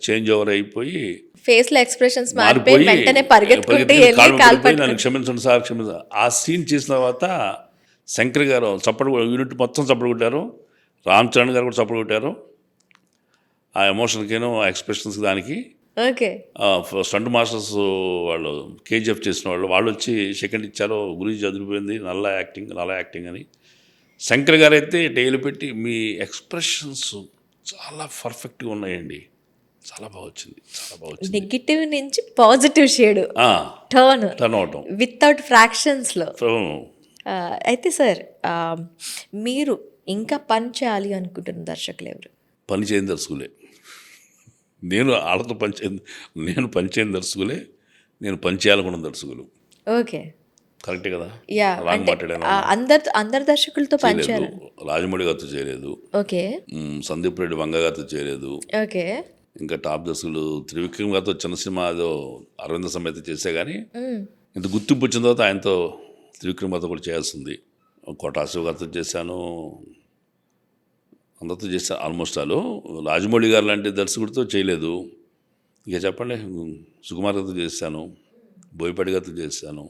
చేంజ్ ఓవర్ అయిపోయి ఫేస్లో ఎక్స్ప్రెషన్స్ మారిపోయి వెంటనే పరిగెత్తుకుంటూ నన్ను క్షమించండి సార్ క్షమించండి. ఆ సీన్ చేసిన తర్వాత శంకర్ గారు యూనిట్ మొత్తం చప్పట్లు కొట్టారు, రామ్ చరణ్ గారు కూడా చప్పట్లు కొట్టారు. ఆ ఎమోషన్కేనో ఆ ఎక్స్ప్రెషన్స్కి దానికి. ఓకే. స్టంట్ మాస్టర్స్ వాళ్ళు కేజీఎఫ్ చేసిన వాళ్ళు వచ్చి సెకండ్ ఇచ్చారు, గురించి చదివిపోయింది నల్ల యాక్టింగ్ అని. శంకర్ గారు అయితే డైలీ పెట్టి మీ ఎక్స్ప్రెషన్స్ చాలా పర్ఫెక్ట్గా ఉన్నాయండి, చాలా బాగా వచ్చింది. నెగిటివ్ నుంచి పాజిటివ్ షేడ్ టర్న్ అవటం వితౌట్ ఫ్రాక్షన్స్లో. అయితే సార్ మీరు ఇంకా పని చేయాలి అనుకుంటున్న దర్శకులు ఎవరు? పని చేయని దర్శకులే. నేను వాళ్ళతో పనిచేయని దర్శకులే, నేను పని చేయాలనుకున్న దర్శకులు. ఓకే. కరెక్టే కదా? యా. అందరు దర్శకులతో పనిచేయాలి. రాజమౌళి గారితో చేయలేదు. ఓకే. సందీప్ రెడ్డి వంగ గారితో చేయలేదు. ఓకే. ఇంకా టాప్ దర్శకులు త్రివిక్రమ్ గారితో చిన్న సినిమా ఏదో అరవింద సమేత చేసే కానీ ఇంత గుర్తింపు వచ్చిన తర్వాత ఆయనతో త్రివిక్రమ్ గారితో కూడా చేయాల్సింది. కోటాశివ గారితో చేశాను, అందరితో చేశాను ఆల్మోస్ట్ ఆల్. రాజమౌళి గారు లాంటి దర్శకుడితో చేయలేదు. ఇక చెప్పండి, సుకుమార్ గారితో చేశాను, బోయపాటి గారితో చేశాను,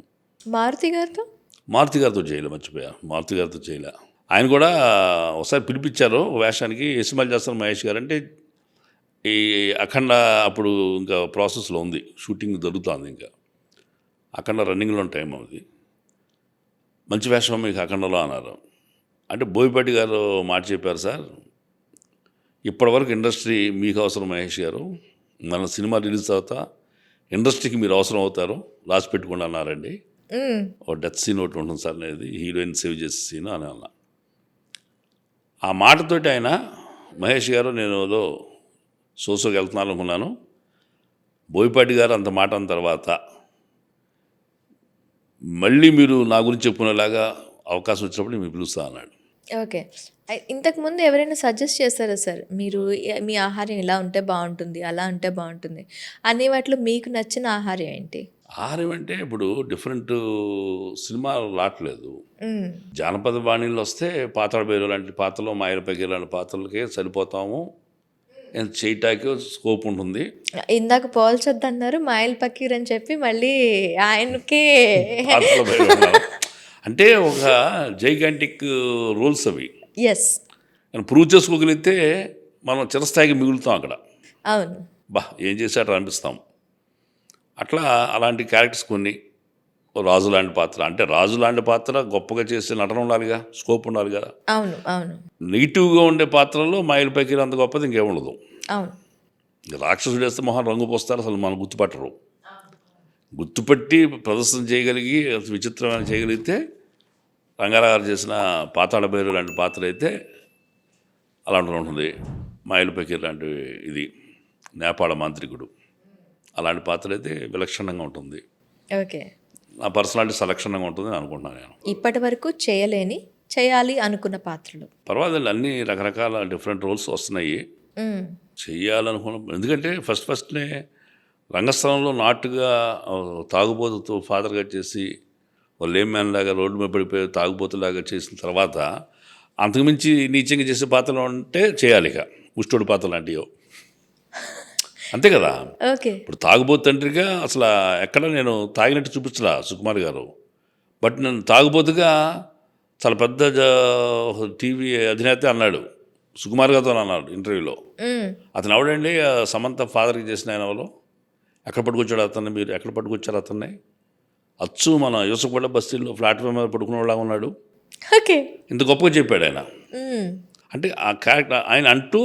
మారుతి గారితో చేయలే, మర్చిపోయా, మారుతి గారితో చేయలే. ఆయన కూడా ఒకసారి పిలిపించారు వేషానికి, సినిమాలు చేస్తారు మహేష్ గారు అంటే. ఈ అఖండ అప్పుడు ఇంకా ప్రాసెస్లో ఉంది, షూటింగ్ జరుగుతుంది, ఇంకా అఖండ రన్నింగ్లో టైం అవుతుంది. మంచి వేషం మీకు అఖండలో అన్నారు. అంటే బోయపాటి గారు మాట చెప్పారు, సార్ ఇప్పటివరకు ఇండస్ట్రీ మీకు అవసరం మహేష్ గారు, మన సినిమా రిలీజ్ తర్వాత ఇండస్ట్రీకి మీరు అవసరం అవుతారు, రాసి పెట్టుకోండి అన్నారండి. ఓ డెత్ సీన్ ఒకటి ఉంటుంది సార్ అనేది, హీరోయిన్ సేవ్ చేసే సీన్ అని అన్నా. ఆ మాటతోటి ఆయన మహేష్ గారు నేను ఏదో సోసోకి వెళ్తున్నాను అనుకున్నాను, బోయపాటి గారు అంత మాట అన్న తర్వాత మళ్ళీ మీరు నా గురించి చెప్పుకునేలాగా అవకాశం వచ్చినప్పుడు మీరు పిలుస్తా అన్నాడు. ఓకే. ఇంతకుముందు ఎవరైనా సజెస్ట్ చేశారా సార్? మీరు మీ ఆహారం ఇలా ఉంటే బావుంటుంది, అలా ఉంటే బావుంటుంది అనే వాటిలో మీకు నచ్చిన ఆహారం ఏంటి? ఆహారం అంటే ఇప్పుడు డిఫరెంట్ సినిమాలు రావట్లేదు. హ్మ్. జానపద బాణీలు వస్తే పాతాళ భైరవి లాంటి పాత్రలు, మాయల పైకి లాంటి పాత్రలకే సరిపోతాము. చేయటానికి స్కోప్ ఉంటుంది. ఇందాక పోల్చొద్దన్నారు. మాయల్ పకీర్ అని చెప్పి మళ్ళీ ఆయనకే పాతాళ భైరవి ఉన్నారు. అంటే ఒక జైగాంటిక్ రూల్స్ అవి. యెస్. ప్రూవ్ చేసుకోగలిగితే మనం చిరస్థాయికి మిగులుతాం అక్కడ. అవును. ఏం చేశాడో అనిపిస్తాం. అట్లా అలాంటి క్యారెక్టర్స్ కొన్ని. రాజు లాంటి పాత్ర అంటే రాజు లాంటి పాత్ర గొప్పగా చేసే నటన ఉండాలిగా, స్కోప్ ఉండాలి కదా. అవును. అవును. నెగిటివ్గా ఉండే పాత్రల్లో మాయల పైకి అంత గొప్పది ఇంకేముండదు. అవును. రాక్షసుడు వేస్తే మొహం రంగు పోస్తారు, అసలు మనం గుర్తుపట్టరు. గుర్తుపట్టి ప్రదర్శన చేయగలిగి విచిత్రమైన చేయగలిగితే రంగారావు గారు చేసిన పాతాళ భైరవి లాంటి పాత్ర అయితే అలాంటి ఉంటుంది. మాయల పైకి లాంటి ఇది నేపాళ మాంత్రికుడు అలాంటి పాత్ర అయితే విలక్షణంగా ఉంటుంది. ఓకే. నా పర్సనాలిటీ సలక్షణంగా ఉంటుంది అని అనుకుంటున్నాను నేను. ఇప్పటి వరకు చేయాలి అనుకున్న పాత్రలు. పర్వాలేదు, అన్ని రకరకాల డిఫరెంట్ రోల్స్ వస్తున్నాయి. హ్మ్. చెయ్యాలనుకున్న ఎందుకంటే ఫస్ట్నే రంగస్థలంలో నాటుగా తాగుబోతుతో ఫాదర్గా చేసి లేమ్ మ్యాన్ లాగా రోడ్డు మీద పడిపోయి తాగుబోతులాగా చేసిన తర్వాత అంతకుమించి నీచంగా చేసే పాత్రలు ఉంటే చేయాలి. ఇక ముష్టోడి పాత్ర లాంటివి అంతే కదా. ఓకే. ఇప్పుడు తాగుబోతు తండ్రిగా అసలు ఎక్కడ నేను తాగినట్టు చూపించలా సుకుమార్ గారు. బట్ నేను తాగుబోతుగా చాలా పెద్ద టీవీ అధినేత అన్నాడు, సుకుమార్ గారితో అన్నాడు ఇంటర్వ్యూలో. హ్మ్. అతను ఎవడండి సమంత ఫాదర్కి చేసిన ఆయన వాళ్ళు ఎక్కడ పట్టుకొచ్చాడు అతన్ని, మీరు ఎక్కడ పట్టుకొచ్చారు అతన్ని? అచ్చు మన యూసఫ్గూడ బస్తీల్లో ప్లాట్ఫామ్ మీద పడుకునేలాగా ఉన్నాడు. ఓకే. ఇంత గొప్పగా చెప్పాడు ఆయన. హ్మ్. అంటే ఆ క్యారెక్టర్ ఆయన అంటూ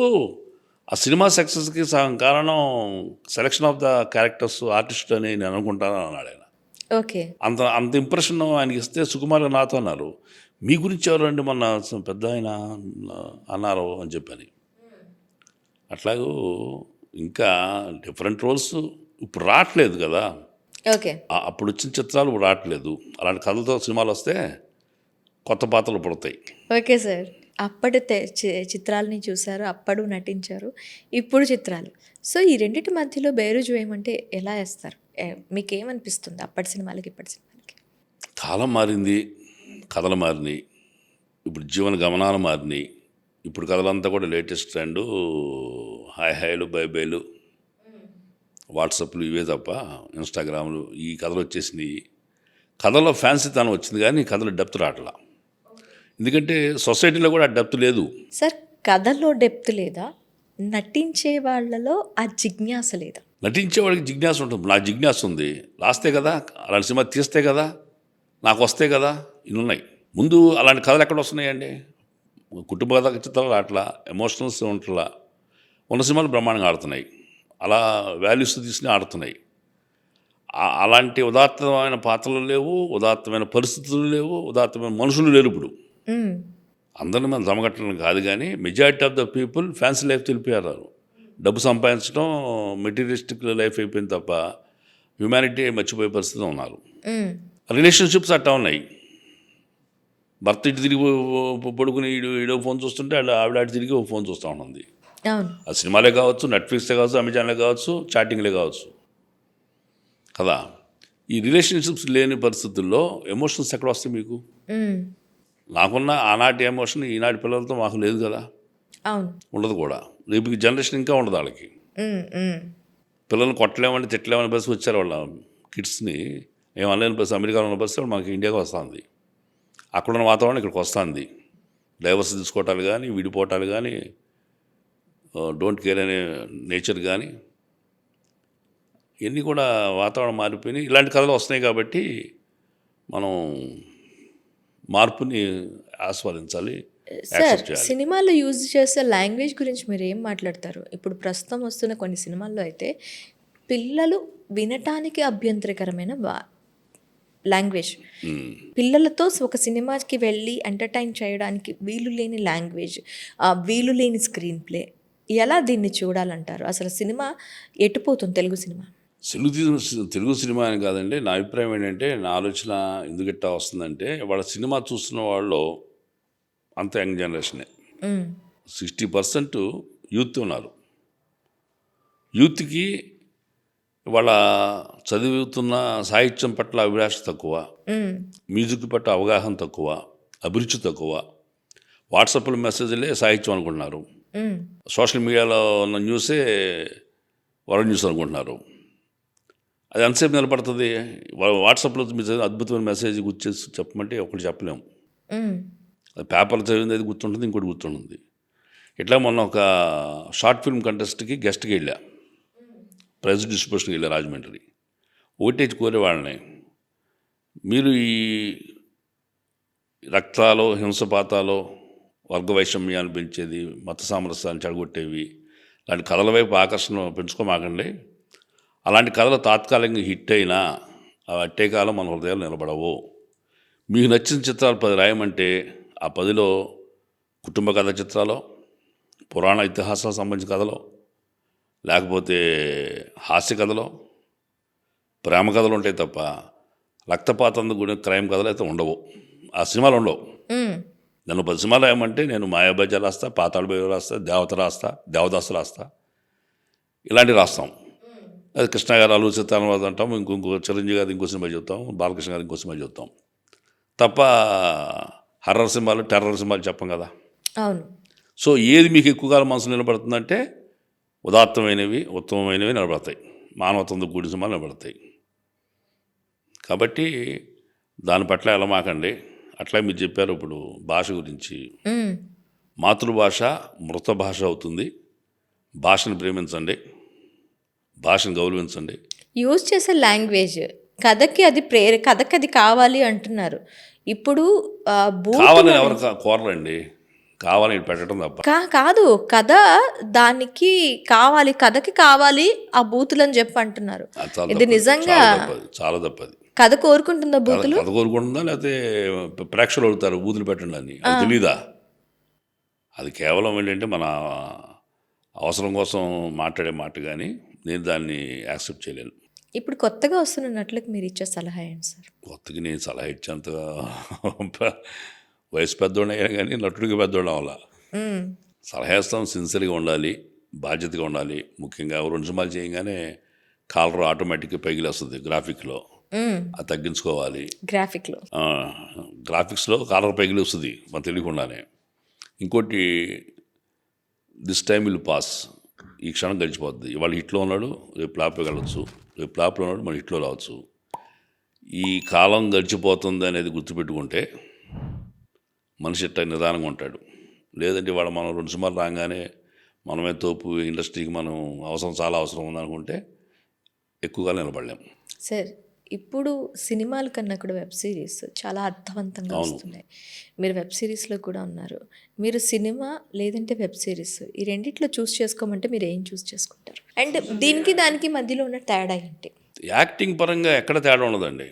ఆ సినిమా సక్సెస్కి సగం కారణం selection of the characters artist అని నేను అనుకుంటానని అన్నాడు ఆయన. ఓకే. అంత అంత ఇంప్రెషన్ ఆయనకి ఇస్తే సుకుమార్ గారు నాతో అన్నారు, మీ గురించి ఎవరండి మొన్న పెద్ద ఆయన అన్నారు అని చెప్పని. అట్లాగూ ఇంకా డిఫరెంట్ రోల్స్ ఇప్పుడు రావట్లేదు కదా. ఓకే. అప్పుడు వచ్చిన చిత్రాలు ఇప్పుడు రావట్లేదు. అలాంటి కథలతో సినిమాలు వస్తే కొత్త పాత్రలు పుడతాయి. Okay sir. అప్పటి చిత్రాలని చూసారు, అప్పుడు నటించారు, ఇప్పుడు చిత్రాలు. సో ఈ రెండిటి మధ్యలో బేరుజు వేయమంటే ఎలా వేస్తారు? మీకేమనిపిస్తుంది అప్పటి సినిమాలకి ఇప్పటి సినిమాలకి? కాలం మారింది, కథలు మారినాయి, ఇప్పుడు జీవన గమనాలు మారినాయి. ఇప్పుడు కథలంతా కూడా లేటెస్ట్ ట్రెండు, హాయ్ హాయ్లు బై బైలు, వాట్సాప్లు ఇవే తప్ప ఇన్స్టాగ్రామ్లు ఈ కథలు వచ్చేసినాయి. కథలో ఫ్యాన్సీతనం వచ్చింది కానీ కథలో డెప్త్ రావట్లా. ఎందుకంటే సొసైటీలో కూడా ఆ డెప్త్ లేదు. సార్ కథలో డెప్త్ లేదా? నటించే వాళ్ళలో ఆ జిజ్ఞాస లేదా? నటించేవాడికి జిజ్ఞాస ఉంటుంది. నాకు జిజ్ఞాస ఉంది, రాస్తే కదా, అలాంటి సినిమా తీస్తే కదా, నాకు వస్తే కదా, ఇన్ని ఉన్నాయి. ముందు అలాంటి కథలు ఎక్కడ వస్తున్నాయండి? కుటుంబ కథ చిత్రాలు అట్లా ఎమోషనల్స్ ఉంటలా ఉన్న సినిమాలు బ్రహ్మాండంగా ఆడుతున్నాయి. అలా వాల్యూస్ తీసుకుని ఆడుతున్నాయి. అలాంటి ఉదాత్తమైన పాత్రలు లేవు, ఉదాత్తమైన పరిస్థితులు లేవు, ఉదాత్తమైన మనుషులు లేరు ఇప్పుడు. అందరిని మనం జమగట్టడం కాదు కానీ majority of the people fancy life తెలిపారు. డబ్బు సంపాదించడం మెటీరియలిస్టిక్ లైఫ్ అయిపోయింది తప్ప హ్యూమానిటీ మర్చిపోయే పరిస్థితిలో ఉన్నారు. రిలేషన్షిప్స్ అట్టా ఉన్నాయి. భర్త ఇటు తిరిగి పడుకుని ఈడో ఫోన్ చూస్తుంటే ఆవిడ అటు తిరిగి ఒక ఫోన్ చూస్తూ ఉంటుంది. ఆ సినిమాలే కావచ్చు, నెట్ఫ్లిక్స్లే కావచ్చు, అమెజాన్లే కావచ్చు, చాటింగ్లే కావచ్చు కదా. ఈ రిలేషన్షిప్స్ లేని పరిస్థితుల్లో ఎమోషన్స్ ఎక్కడ వస్తాయి మీకు? నాకున్న ఆనాటి ఎమోషన్ ఈనాటి పిల్లలతో మాకు లేదు కదా, ఉండదు కూడా. రేపు జనరేషన్ ఇంకా ఉండదు వాళ్ళకి. పిల్లల్ని కొట్టలేమని తిట్టలేమని బస్సు వచ్చారు వాళ్ళ కిడ్స్ని, ఏమనలేని బస్సు అమెరికాలో ఉన్న బస్సు మనకి ఇండియాకి వస్తుంది. అక్కడున్న వాతావరణం ఇక్కడికి వస్తుంది. డైవర్స్ తీసుకోవటాలు కానీ, విడిపోవటాలు కానీ, డోంట్ కేర్ అనే నేచర్ కానీ, ఇవన్నీ కూడా వాతావరణం మారిపోయినాయి. ఇలాంటి కథలు వస్తున్నాయి కాబట్టి మనం మార్పుని ఆస్వాదించాలి. సార్ సినిమాలో యూజ్ చేసే లాంగ్వేజ్ గురించి మీరు ఏం మాట్లాడతారు? ఇప్పుడు ప్రస్తుతం వస్తున్న కొన్ని సినిమాల్లో అయితే పిల్లలు వినటానికి అభ్యంతరకరమైన లాంగ్వేజ్, పిల్లలతో ఒక సినిమాకి వెళ్ళి ఎంటర్టైన్ చేయడానికి వీలు లేని లాంగ్వేజ్, వీలు లేని స్క్రీన్ ప్లే, ఎలా దీన్ని చూడాలంటారు? అసలు సినిమా ఎటుపోతుంది తెలుగు సినిమా? తెలుగు సినిమా అని కాదండి, నా అభిప్రాయం ఏంటంటే, నా ఆలోచన ఎందుకు వస్తుందంటే, వాళ్ళ సినిమా చూస్తున్న వాళ్ళు అంత యంగ్ జనరేషనే. 60% యూత్ ఉన్నారు. యూత్కి వాళ్ళ చదువుతున్న సాహిత్యం పట్ల అభిలాష తక్కువ, మ్యూజిక్ పట్ల అవగాహన తక్కువ, అభిరుచి తక్కువ. వాట్సాప్లో మెసేజ్లే సాహిత్యం అనుకుంటున్నారు, సోషల్ మీడియాలో ఉన్న న్యూసే వరల్డ్ న్యూస్ అనుకుంటున్నారు. అది ఎంతసేపు నిలబడుతుంది? వాట్సాప్లో మీరు అద్భుతమైన మెసేజ్ గుర్తు చెప్పమంటే ఒకటి చెప్పలేము. అది పేపర్లో చదివింది అది గుర్తుంటుంది, ఇంకోటి గుర్తుంటుంది. ఇట్లా మొన్న ఒక షార్ట్ ఫిల్మ్ కంటెస్ట్కి గెస్ట్కి వెళ్ళా, ప్రైజ్ డిస్ట్రిబ్యూషన్కి వెళ్ళా రాజమండ్రి. ఒకటే కోరే వాళ్ళని, మీరు ఈ రక్తాలు, హింసపాతాలు, వర్గ వైషమ్యాన్ని పెంచేది, మత సామరస్యాన్ని చెడగొట్టేవి అలాంటి కథల వైపు ఆకర్షణ పెంచుకోమాకండి. అలాంటి కథలు తాత్కాలికంగా హిట్ అయినా అవి అట్టే కాలం మన హృదయాలు నిలబడవు. మీకు నచ్చిన చిత్రాలు 10 రాయమంటే ఆ 10లో కుటుంబ కథ చిత్రాలు, పురాణ ఇతిహాసాలకు సంబంధించిన కథలు, లేకపోతే హాస్య కథలు, ప్రేమ కథలు ఉంటాయి తప్ప రక్తపాతం గురి క్రైమ్ కథలు అయితే ఉండవు. ఆ సినిమాలు ఉండవు. నన్ను 10 సినిమాలు రాయమంటే నేను మాయాబజార్ రాస్తా, పాతాళ భైరవి రాస్తా, దేవత రాస్తా, దేవదాసు రాస్తా, ఇలాంటివి రాస్తాం. అది కృష్ణ గారు అల్లు సీతారామరాజు అంటాం, ఇంకో చిరంజీవి గారు ఇంకో సినిమా చెప్తాం, బాలకృష్ణ గారు ఇంకో సినిమా చెప్తాం తప్ప హర్రర్ సినిమాలు, టెర్రర్ సినిమాలు చెప్పం కదా. అవును. సో ఏది మీకు ఎక్కువగా మనసు నిలబడుతుందంటే ఉదాత్తమైనవి, ఉత్తమమైనవి నిలబడతాయి, మానవత్వంతో కూడిన సినిమాలు నిలబడతాయి. కాబట్టి దాని పట్ల ఎలమాకండి. అట్లా మీరు చెప్పారు ఇప్పుడు భాష గురించి. మాతృభాష మృత భాష అవుతుంది. భాషను ప్రేమించండి, భాషను గౌరవించండి. యూజ్ చేసే లాంగ్వేజ్ కథకి అది కావాలి అంటున్నారు. ఇప్పుడు కావాలని ఎవరు కోరరండి, కావాలని పెట్టడం తప్ప కాదు, కథ దానికి కావాలి, కథకి కావాలి ఆ బూతులని చెప్పి అంటున్నారు. ఇది నిజంగా చాలా తప్పది. కథ కోరుకుంటుందా బూతులు? కథ కోరుకుంటుందా, లేకపోతే ప్రేక్షకులు అడుగుతారు బూతులు పెట్టండి అని, అది తెలీదా? అది కేవలం ఏంటంటే మన అవసరం కోసం మాట్లాడే మాట, కానీ నేను దాన్ని యాక్సెప్ట్ చేయలేను. ఇప్పుడు కొత్తగా వస్తున్న నటులకు మీరు ఇచ్చే సలహా ఏంటి సార్? కొత్తగా నేను సలహా ఇచ్చేంత వయసు పెద్దోడు అయ్యా, కానీ నటుడికి పెద్దోడు అవ్వాల. సలహా ఇస్తాం, సిన్సియర్గా ఉండాలి, బాధ్యతగా ఉండాలి. ముఖ్యంగా 2 సినిమాలు చేయగానే కాలర్ ఆటోమేటిక్గా పగిలేస్తుంది గ్రాఫిక్లో, అది తగ్గించుకోవాలి. గ్రాఫిక్స్లో కాలర్ పగిలి వస్తుంది మన తెలియకుండానే. ఇంకోటి, దిస్ టైమ్ విల్ పాస్, ఈ క్షణం గడిచిపోద్ది. ఇవాళ హిట్లో ఉన్నాడు, రేపు ఫ్లాప్లో వెళ్ళచ్చు, రేపు ఫ్లాప్లో ఉన్నాడు, మన హిట్లో రావచ్చు. ఈ కాలం గడిచిపోతుంది అనేది గుర్తుపెట్టుకుంటే మనిషి ఇట్లా నిదానంగా ఉంటాడు. లేదంటే వాడు మనం 2 సినిమాలు రాగానే మనమే తోపు, ఇండస్ట్రీకి మనం చాలా అవసరం ఉందనుకుంటే ఎక్కువగా నిలబడలేము. సార్, ఇప్పుడు సినిమాల కన్నా కూడా వెబ్ సిరీస్ చాలా అర్థవంతంగా వస్తున్నాయి. మీరు వెబ్ సిరీస్లో కూడా ఉన్నారు. మీరు సినిమా లేదంటే వెబ్ సిరీస్, ఈ రెండిట్లో చూస్ చేసుకోమంటే మీరు ఏం చూస్ చేసుకుంటారు? అండ్ దీనికి దానికి మధ్యలో ఉన్న తేడా ఏంటి? యాక్టింగ్ పరంగా ఎక్కడ తేడా ఉండదండి.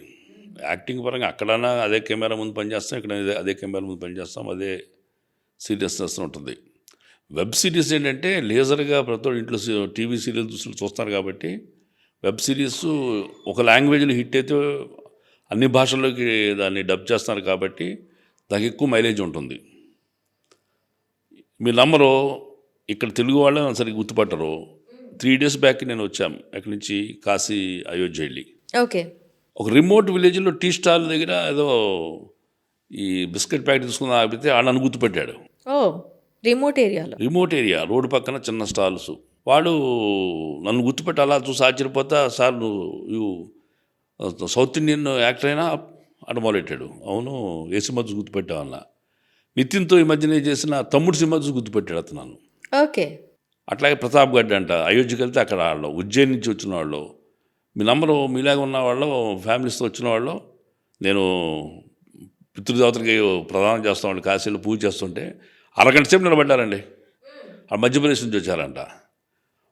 యాక్టింగ్ పరంగా అక్కడన్నా అదే కెమెరా ముందు పనిచేస్తాం, ఇక్కడ అదే కెమెరా ముందు పనిచేస్తాం, అదే సీరియస్నెస్ ఉంటుంది. వెబ్ సిరీస్ ఏంటంటే లేజర్గా ప్రతి ఇంట్లో టీవీ సీరియల్ చూస్తారు కాబట్టి, వెబ్ సిరీస్ ఒక లాంగ్వేజ్లో హిట్ అయితే అన్ని భాషల్లోకి దాన్ని డబ్ చేస్తున్నారు కాబట్టి దానికి ఎక్కువ మైలేజ్ ఉంటుంది. మీ నంబరు ఇక్కడ తెలుగు వాళ్ళే సరిగ్గా గుర్తుపట్టరు. 3 days బ్యాక్ నేను వచ్చాం అక్కడి నుంచి కాశీ, అయోధ్య వెళ్ళి. ఓకే. ఒక రిమోట్ విలేజ్లో టీ స్టాల్ దగ్గర ఏదో ఈ బిస్కెట్ ప్యాకెట్ తీసుకుని ఆపితే నన్ను గుర్తుపెట్టాడు. రిమోట్ ఏరియా రోడ్డు పక్కన చిన్న స్టాల్స్. వాడు నన్ను గుర్తుపెట్టి అలా చూసి ఆశ్చర్యపోతా, సార్ నువ్వు సౌత్ ఇండియన్ యాక్టర్ అయినా అటు మొదలెట్టాడు. అవును, ఏ సినిమా చూసి గుర్తుపెట్టావన్న. నితిన్తో ఈ మధ్యనే చేసిన తమ్ముడు సినిమా చూసి గుర్తుపెట్టాడు అతను నన్ను. ఓకే. అట్లాగే ప్రతాప్ గడ్డ అంట, అయోధ్యకి వెళ్తే అక్కడ వాళ్ళు ఉజ్జయిన్ నుంచి వచ్చిన వాళ్ళు, మీ నంబరు మీలాగా ఉన్న వాళ్ళు, ఫ్యామిలీస్తో వచ్చిన వాళ్ళు, నేను పితృదేవతలకి ప్రదానం చేస్తామండి, కాశీలో పూజ చేస్తుంటే అరగంట సేపు నిలబడ్డారండి. ఆ మధ్యప్రదేశ్ నుంచి వచ్చారంట.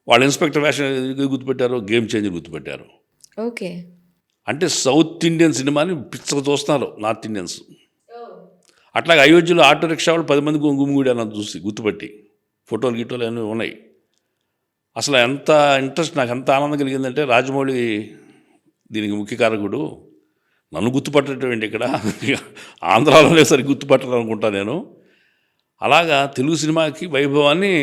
వాళ్ళు ఇన్స్పెక్టర్ వేషన్ గుర్తుపెట్టారు, గేమ్ చేంజర్ గుర్తుపెట్టారు. ఓకే. అంటే సౌత్ ఇండియన్ సినిమాని పిచ్చగా చూస్తున్నారు నార్త్ ఇండియన్స్. అట్లాగే అయోధ్యలో ఆటో రిక్షా వాళ్ళు 10 మంది గుమిగూడి అన్నది చూసి గుర్తుపట్టి ఫోటోలు గిటోలు అన్నీ ఉన్నాయి. అసలు ఎంత ఇంట్రెస్ట్, నాకు ఎంత ఆనందం కలిగిందంటే రాజమౌళి దీనికి ముఖ్య కారకుడు. నన్ను గుర్తుపట్టడం ఏంటి ఇక్కడ, ఆంధ్రాలోనే సరి గుర్తుపట్టడం అనుకుంటా నేను. అలాగా తెలుగు సినిమాకి వైభవాన్ని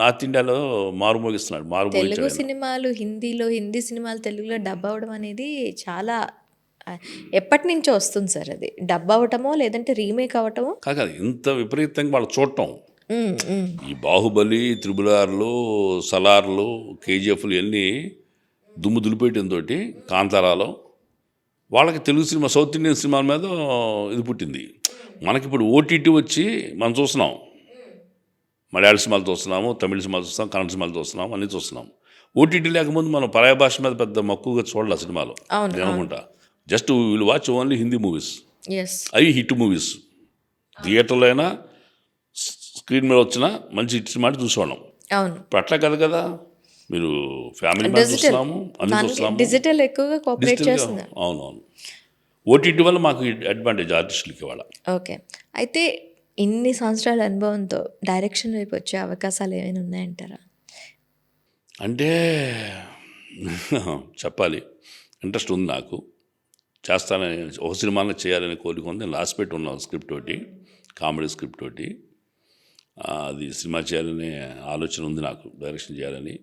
నార్త్ ఇండియాలో మారుమోగిస్తున్నాడు. తెలుగు మారుమోగించాడు ఆయన. సినిమాలు హిందీలో, హిందీ సినిమాలు తెలుగులో డబ్ అవ్వడం అనేది చాలా ఎప్పటి నుంచో వస్తుంది సార్. అది డబ్ అవ్వటమో లేదంటే రీమేక్ అవ్వటమో. కాదు ఇంత విపరీతంగా వాళ్ళు చూడటం. ఉమ్, ఉమ్. ఈ బాహుబలి, త్రిబులార్లు, సలార్లు, కేజీఎఫ్లు ఇవన్నీ దుమ్ము దులిపేయడంతో కాంతారాలో వాళ్ళకి తెలుగు సినిమా, సౌత్ ఇండియన్ సినిమాల మీద ఇది పుట్టింది. మనకిప్పుడు ఓటీటీ వచ్చి మనం చూస్తున్నాం, మలయాళ సినిమాలు చూస్తున్నాము, తమిళ సినిమాలు చూస్తున్నాం, కన్నడ సినిమాలు చూస్తున్నాం, అన్నీ చూస్తున్నాం. ఓటీటీ లేకముందు మనం పరాయ భాష మీద పెద్ద మక్కువగా చూడాలి సినిమాలు. అవును, నేను అనుకుంటా just will watch only Hindi movies. Yes. అవి హిట్ మూవీస్. థియేటర్లో అయినా స్క్రీన్ మీద వచ్చిన మంచి హిట్ సినిమా చూసేవాళ్ళం. అవును. ఇప్పుడు అట్లా కదా కదా, మీరు ఫ్యామిలీ మీద చూస్తున్నాము, అన్ని చూస్తున్నాము. డిజిటల్ ఎక్కువగా కోఆపరేట్ డిజిటల్గా. చేస్తుంది. అవునవును. ఓటీటీ వల్ల మాకు అడ్వాంటేజ్ ఆర్టిస్టులకి ఇవాళ. ఓకే. అయితే ఇన్ని సంవత్సరాల అనుభవంతో డైరెక్షన్ వైపు వచ్చే అవకాశాలు ఏమైనా ఉన్నాయంటారా? అంటే చెప్పాలి, ఇంట్రెస్ట్ ఉంది నాకు. చేస్తానని, ఒక సినిమాలో చేయాలని కోరిక ఉంది. నేను లాస్ట్ పెట్టి ఉన్నాను స్క్రిప్ట్ ఒకటి, కామెడీ స్క్రిప్ట్ ఒకటి. అది సినిమా చేయాలనే ఆలోచన ఉంది నాకు, డైరెక్షన్ చేయాలని.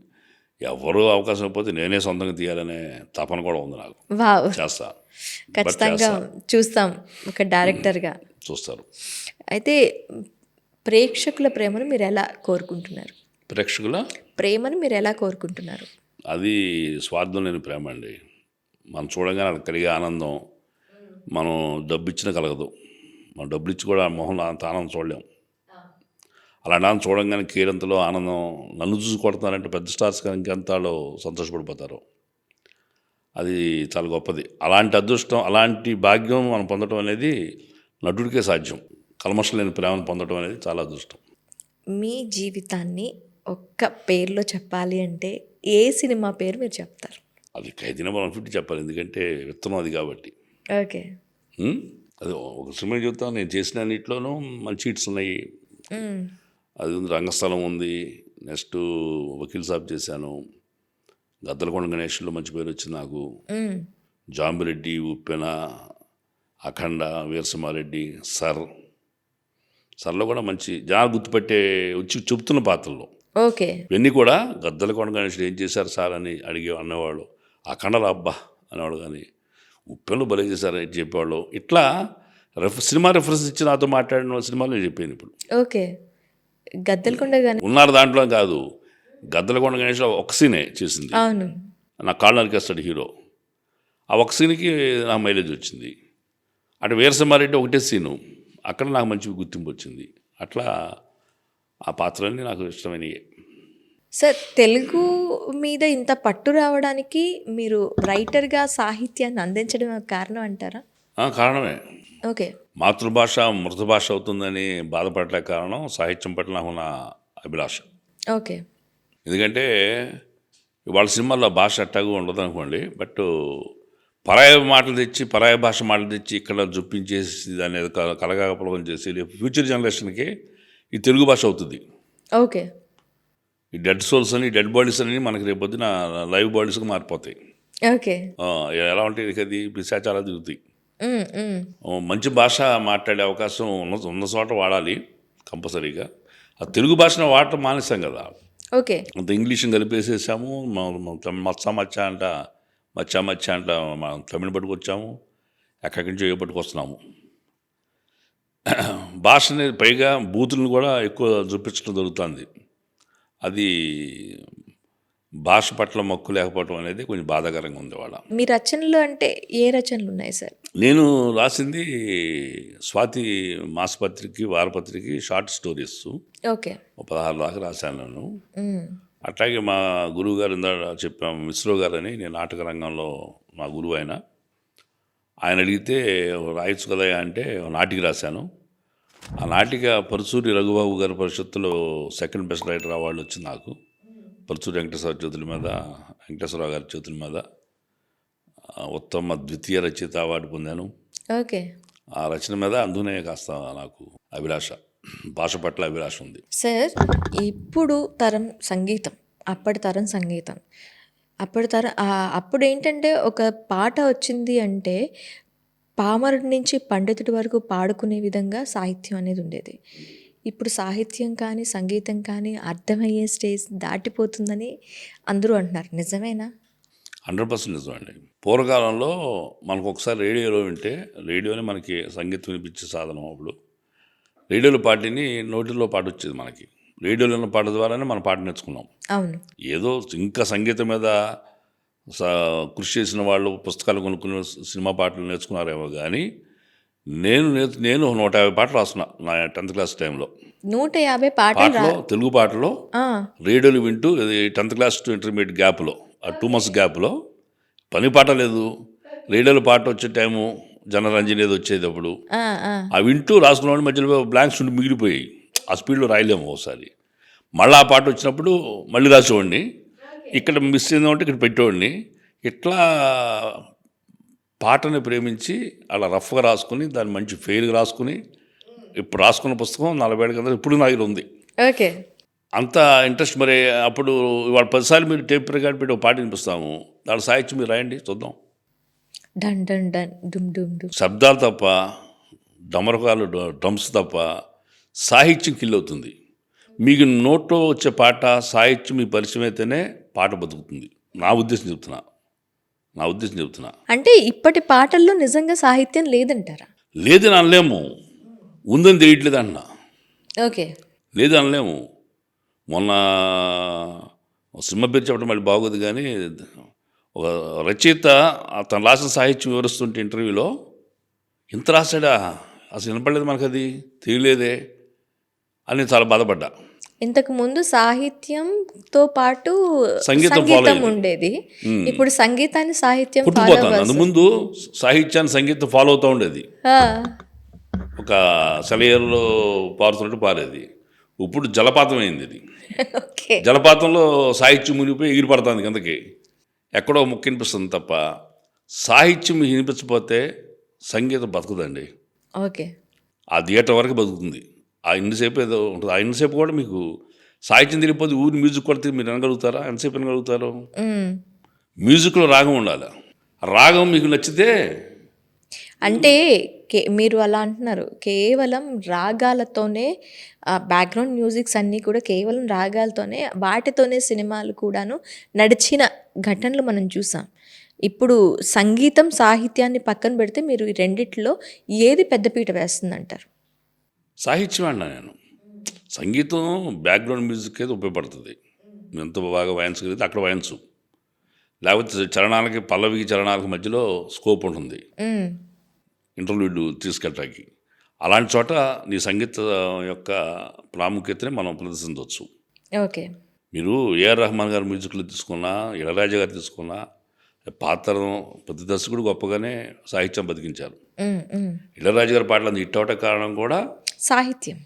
ఎవరు అవకాశం ఇవ్వకపోతే నేనే సొంతంగా తీయాలనే తపన కూడా ఉంది నాకు. వావ్. చేస్తా, ఖచ్చితంగా చూస్తాం ఒక డైరెక్టర్గా. చూస్తారు. అయితే ప్రేక్షకుల ప్రేమను మీరు ఎలా కోరుకుంటున్నారు? ప్రేక్షకుల ప్రేమను మీరు ఎలా కోరుకుంటున్నారు? అది స్వార్థం లేని ప్రేమ అండి. మనం చూడగానే వాళ్ళకి కలిగే ఆనందం మనం డబ్బు ఇచ్చినా కలగదు. మనం డబ్బులు ఇచ్చి కూడా మొహంలో అంత ఆనందం చూడలేం. అలాంటి ఆనందం చూడంగానే కేరంతలో ఆనందం. నన్ను చూసి కొడుతున్నారంటే పెద్ద స్టార్స్ కానీ ఇంకెంత వాళ్ళు సంతోషపడిపోతారు. అది చాలా గొప్పది. అలాంటి అదృష్టం, అలాంటి భాగ్యం మనం పొందడం అనేది నటుడికే సాధ్యం. కల్మషం లేని ప్రేమను పొందడం అనేది చాలా అదృష్టం. మీ జీవితాన్ని ఒక్క పేరులో చెప్పాలి అంటే ఏ సినిమా పేరు మీరు చెప్తారు? అది ఖైదీనా 150 చెప్పాలి, ఎందుకంటే విత్తనం అది కాబట్టి. ఓకే. అది ఒక సినిమా చెప్తాను. నేను చేసిన అన్నింటిలోనూ మంచి హిట్స్ ఉన్నాయి. అది ఉంది, రంగస్థలం ఉంది, నెక్స్ట్ వకీల్ సాబ్ చేశాను, గద్దలకొండ గణేష్లో మంచి పేరు వచ్చింది నాకు, జాంబిరెడ్డి, ఉప్పెన, అఖండ, వీరసింహారెడ్డి, సర్లో కూడా మంచి జనాలు గుర్తుపెట్టే వచ్చి చెబుతున్న పాత్రలు. ఓకే. ఇవన్నీ కూడా గద్దలకొండ గణేష్ ఏం చేశారు సార్ అని అన్నవాళ్ళు. అఖండలో అబ్బా అనేవాడు, కానీ ఉప్పెనలో భలే చేశారని చెప్పేవాళ్ళు. ఇట్లా సినిమా రెఫరెన్స్ ఇచ్చి నాతో మాట్లాడిన సినిమాలు నేను చెప్పాను ఇప్పుడు. ఓకే. గద్దలకొండ గాని ఉన్నారు దాంట్లో కాదు, గద్దలకొండ గణేష్ ఒక సీనే చేసింది. అవును. నా కాళ్ళు నరికేస్తాడు హీరో. ఆ ఒక సీన్కి నాకు మైలేజ్ వచ్చింది. అటు వీరసింహారెడ్డి ఒకటే సీను, అక్కడ నాకు మంచి గుర్తింపు వచ్చింది. అట్లా ఆ పాత్రలన్నీ నాకు ఇష్టమైనవి. సార్, తెలుగు మీద ఇంత పట్టు రావడానికి మీరు రైటర్గా సాహిత్యాన్ని అందించడం ఒక కారణం అంటారా? కారణమే. ఓకే. మాతృభాష మృత భాష అవుతుందని బాధపడలే కారణం సాహిత్యం పట్ల నాకున్న అభిలాష. ఓకే. ఎందుకంటే వాళ్ళ సినిమాల్లో భాష అట్టాగా ఉండదు అనుకోండి, బట్ పరాయ మాటలు తెచ్చి, పరాయ భాష మాటలు తెచ్చి ఇక్కడ జొప్పించేసి దాన్ని కలగాపలకం చేసి ఫ్యూచర్ జనరేషన్కి ఈ తెలుగు భాష అవుతుంది. ఓకే. ఈ డెడ్ సోల్స్ అని, డెడ్ బాడీస్ అని మనకి రేపు పొద్దున లైవ్ బాడీస్గా మారిపోతాయి. ఓకే. ఎలా ఉంటాయి, అది పిశాచాలా తిరుగుతాయి. మంచి భాష మాట్లాడే అవకాశం ఉన్న చోట వాడాలి కంపల్సరీగా. ఆ తెలుగు భాషను వాడటం మానేసాం కదా. ఓకే. అంత ఇంగ్లీష్ని కలిపేసేసాము. మచ్చా మచ్చా అంట మనం తమిళ పట్టుకొచ్చాము, ఎక్కడి నుంచో ఏ పట్టుకొస్తున్నాము. భాషని పైగా బూతులను కూడా ఎక్కువ చూపించడం జరుగుతుంది. అది భాష పట్ల మక్కు లేకపోవడం అనేది కొంచెం బాధాకరంగా ఉంది వాళ్ళ. మీ రచనలు అంటే ఏ రచనలు ఉన్నాయి సార్? నేను రాసింది స్వాతి మాసపత్రికకి, వారపత్రికకి షార్ట్ స్టోరీస్. ఓకే. 16 దాకా రాశాను నేను. అట్లాగే మా గురువు గారు ఇందాక చెప్పాము, మిశ్రో గారని, నేను నాటక రంగంలో మా గురువు ఆయన అడిగితే రాయొచ్చు కదా అంటే నాటిక రాశాను. ఆ నాటిక పరుచూరి రఘుబాబు గారి పరిషత్తులో సెకండ్ బెస్ట్ రైటర్ అవార్డు వచ్చింది నాకు. పరుచూరి వెంకటేశ్వరరావు గారి చేతుల మీద ఉత్తమ ద్వితీయ రచయిత అవార్డు పొందాను. ఓకే. ఆ రచన మీద అందునే కాస్త నాకు అభిలాష, భాష పట్ల అభిలాష ఉంది. సార్, ఇప్పుడు తరం సంగీతం అప్పటి తరం సంగీతం. అప్పుడు ఏంటంటే ఒక పాట వచ్చింది అంటే పామరుడి నుంచి పండితుడి వరకు పాడుకునే విధంగా సాహిత్యం అనేది ఉండేది. ఇప్పుడు సాహిత్యం కానీ, సంగీతం కానీ అర్థమయ్యే స్టేజ్ దాటిపోతుందని అందరూ అంటున్నారు. నిజమేనా? 100% నిజం అండి. పూర్వకాలంలో మనకు ఒకసారి రేడియోలో వింటే, రేడియోనే మనకి సంగీతం వినిపించే సాధనం. అప్పుడు రేడియోలో పాటని నోటిలో పాట వచ్చేది మనకి. రేడియోలో ఉన్న పాట ద్వారానే మనం పాట నేర్చుకున్నాం. అవును. ఏదో ఇంకా సంగీతం మీద కృషి చేసిన వాళ్ళు పుస్తకాలు కొనుక్కుని సినిమా పాటలు నేర్చుకున్నారేమో కానీ నేను 150 పాటలు రాస్తున్నా నా 10th క్లాస్ టైంలో. 150 పాటలు పాటలో తెలుగు పాటలో ఆ, రేడియోలు వింటూ 10th క్లాస్ టు ఇంటర్మీడియట్ గ్యాప్లో, ఆ 2 months గ్యాప్లో పని పాట లేదు, రేడియోలో పాట వచ్చే టైము జనరంజని ఏదో వచ్చేది అప్పుడు. ఆ, ఆ. ఆ వింటూ రాసుకున్న మధ్యలో బ్లాంక్స్ ఉండి మిగిలిపోయాయి. ఆ స్పీడ్లో రాయలేము ఒకసారి. మళ్ళీ ఆ పాట వచ్చినప్పుడు మళ్ళీ రాసేవాడిని. ఇక్కడ మిస్ అయిందంటే ఇక్కడ పెట్టేవాడిని. ఇట్లా పాటని ప్రేమించి అలా రఫ్గా రాసుకుని దాన్ని మంచి ఫెయిల్గా రాసుకుని ఇప్పుడు రాసుకున్న పుస్తకం 40 ఏళ్ళ కింద ఇప్పుడు నా దగ్గర ఉంది. ఓకే. అంత ఇంట్రెస్ట్. మరి అప్పుడు ఇవాళ 10 సార్లు మీరు టేప్ రికార్డ్ పెట్టి ఒక పాట వినిపిస్తాము, దాని సాహిత్యం మీరు రాయండి చూద్దాం. డన్ డన్ డన్ డుమ్ డుమ్ డుమ్. శబ్దాలు తప్ప, డమరకాలు డ్రమ్స్ తప్ప సాహిత్యం కిల్ అవుతుంది. మీకు నోట్లో వచ్చే పాట సాహిత్యం మీ పరిచయం అయితేనే పాట బతుకుతుంది. నా ఉద్దేశం చెప్తున్నా. అంటే ఇప్పటి పాటల్లో నిజంగా సాహిత్యం లేదంటారా? లేదని అనలేము, ఉందని తెలియట్లేదు అన్న. ఓకే. లేదు అనలేము. మొన్న సినిమా పేరు చెప్పడం మళ్ళీ బాగోదు కానీ ఒక రచయిత తను రాసిన సాహిత్యం వివరిస్తుంటే ఇంటర్వ్యూలో, ఇంత రాశాడా, అసలు వినపడలేదు మనకు, అది తెలియలేదే అని చాలా బాధపడ్డా. ఇంతకు ముందు సాహిత్యంతో పాటు సంగీతం సంగీతం ఉండేది. ఇప్పుడు సంగీతాన్ని సాహిత్యం follow పుట్టుకుపోతాను. అవ్వాల్సి- అందుముందు సాహిత్యాన్ని సంగీతం ఫాలో అవుతూ ఉండేది. ఆ, ఒక సెలయేరులో పారుతున్నట్టు పారేది. ఇప్పుడు జలపాతం అయింది ఇది. ఓకే. జలపాతంలో సాహిత్యం మునిగిపోయి ఎగిరిపడుతుంది కిందకి. ఎక్కడో ముక్క వినిపిస్తుంది తప్ప సాహిత్యం మీకు వినిపించకపోతే సంగీతం బతుకుదండి. ఓకే. ఆ థియేటర్ వరకు బతుకుతుంది. ఆ ఇన్నిసేపు ఏదో ఉంటుంది. ఆ ఇన్నిసేపు కూడా మీకు సాహిత్యం తెలియకపోతే ఊరి మ్యూజిక్ కొడితే మీరు వినగలుగుతారా? ఎంతసేపు వినగలుగుతారు? మ్మ్. మ్యూజిక్లో రాగం ఉండాలి. రాగం మీకు నచ్చితే అంటే మీరు అలా అంటున్నారు, కేవలం రాగాలతోనే బ్యాక్గ్రౌండ్ మ్యూజిక్స్ అన్నీ కూడా కేవలం రాగాలతోనే, వాటితోనే సినిమాలు కూడాను నడిచిన ఘటనలు మనం చూసాం. ఇప్పుడు సంగీతం సాహిత్యాన్ని పక్కన పెడితే మీరు ఈ రెండిట్లో ఏది పెద్దపీట వేస్తుందంటారు? సాహిత్యం అన్నా నేను. సంగీతం బ్యాక్గ్రౌండ్ మ్యూజిక్ అయితే ఉపయోగపడుతుంది. ఎంత బాగా వాయించగలిగితే అక్కడ వాయించు. లేకపోతే చరణాలకి పల్లవికి చరణాలకి మధ్యలో స్కోప్ ఉంటుంది మ్మ్. ఇంటర్వ్యూలు తీసుకెళ్ళటానికి. అలాంటి చోట నీ సంగీత యొక్క ప్రాముఖ్యతని మనం ప్రదర్శించవచ్చు. ఓకే. మీరు ఏఆర్ రెహమాన్ గారి మ్యూజిక్లు తీసుకున్నా, ఇళయరాజా గారు తీసుకున్నా, పాతరం ప్రతి దర్శకుడు గొప్పగానే సాహిత్యం బతికించారు. మ్మ్. మ్మ్. ఇళయరాజా గారి పాటలు అంత హిట్ అవటం కారణం కూడా సాహిత్యం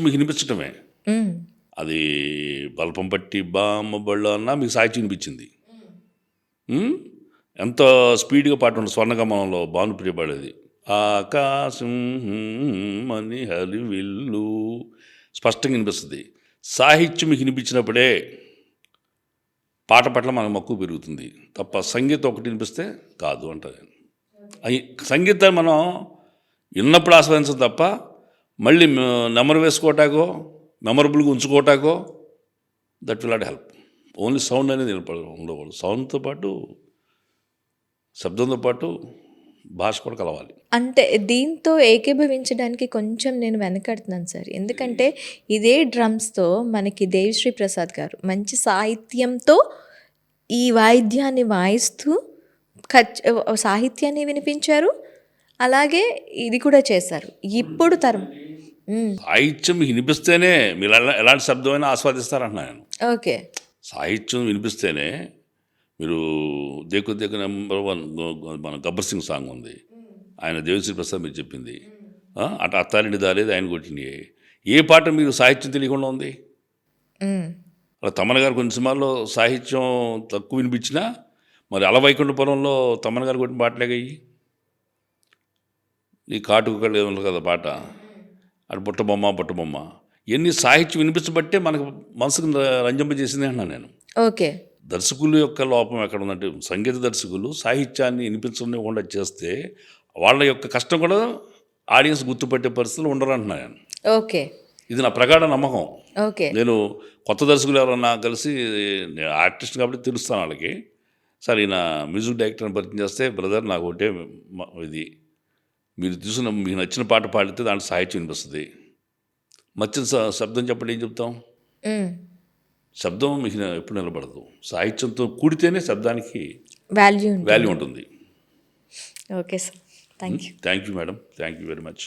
మీకు వినిపించటమే. మ్మ్. అది బల్పం పట్టి బామ్మ బళ్ళు అన్నా మీకు సాహిత్యం వినిపించింది. ఎంత స్పీడ్గా పాట ఉంటుంది. స్వర్ణగమనంలో భానుప్రియ పాడేది, ఆకాశం అని హరివిల్లు, స్పష్టంగా వినిపిస్తుంది. సాహిత్యం మీకు వినిపించినప్పుడే పాట పట్ల మనకు మక్కువ పెరుగుతుంది తప్ప సంగీతం ఒకటి వినిపిస్తే కాదు అంటారు. సంగీతాన్ని మనం విన్నప్పుడు ఆస్వాదించడం తప్ప మళ్ళీ నెమరు వేసుకోవటాకో మెమరబుల్గా ఉంచుకోవటాకో that will not help. Only sound అనేది ఉండకూడదు. సౌండ్తో పాటు శబ్దంతో పాటు భాష కూడా కలవాలి. అంటే దీంతో ఏకీభవించడానికి కొంచెం నేను వెనకడుతున్నాను సార్. ఎందుకంటే ఇదే డ్రమ్స్తో మనకి దేవిశ్రీ ప్రసాద్ గారు మంచి సాహిత్యంతో ఈ వాయిద్యాన్ని వాయిస్తూ సాహిత్యాన్ని వినిపించారు, అలాగే ఇది కూడా చేశారు. ఇప్పుడు తరం సాహిత్యం వినిపిస్తేనే మీరు ఎలాంటి శబ్దమైనా ఆస్వాదిస్తారంటున్నా నేను. ఓకే. సాహిత్యం వినిపిస్తేనే మీరు దేకు నెంబర్ 1 మన గబ్బర్ సింగ్ సాంగ్ ఉంది, ఆయన దేవిశ్రీ ప్రసాద్ మీరు చెప్పింది. అటు అత్తారింటి దారేది ఆయన కొట్టింది. ఏ పాట మీరు సాహిత్యం తెలియకుండా ఉంది? అలా తమన్ గారు కొన్ని సినిమాల్లో సాహిత్యం తక్కువ వినిపించినా మరి అలవైకుంఠపురంలో తమన్ గారు కొట్టిన పాటలేగయ్యి. నీ కాటుకలు ఏమన్నా కదా పాట, అటు పుట్టబొమ్మ ఇవన్నీ సాహిత్యం వినిపించబట్టే మనకు మనసుకు రంజింపజేసింది అంటున్నాను నేను. ఓకే. దర్శకుల యొక్క లోపం ఎక్కడ ఉందంటే సంగీత దర్శకులు సాహిత్యాన్ని వినిపించకుండా చేస్తే వాళ్ళ యొక్క కష్టం కూడా ఆడియన్స్ గుర్తుపట్టే పరిస్థితులు ఉండరంటున్నాను నేను. ఓకే. ఇది నా ప్రగాఢ నమ్మకం. ఓకే. నేను కొత్త దర్శకులు ఎవరన్నా కలిసి, నేను ఆర్టిస్ట్ కాబట్టి తెలుస్తాను వాళ్ళకి. సార్ ఈయన మ్యూజిక్ డైరెక్టర్ని పరిచయం చేస్తే, బ్రదర్ నాకు ఒకటే ఇది, మీరు చూసిన మీకు నచ్చిన పాట పాడితే దాంట్లో సాహిత్యం వినిపిస్తుంది. నచ్చిన శబ్దం చెప్పండి, ఏం చెప్తాం? శబ్దం మీకు ఎప్పుడు నిలబడదు. సాహిత్యంతో కూడితేనే శబ్దానికి వాల్యూ వాల్యూ ఉంటుంది. Okay sir, thank you. Thank you madam, thank you very much.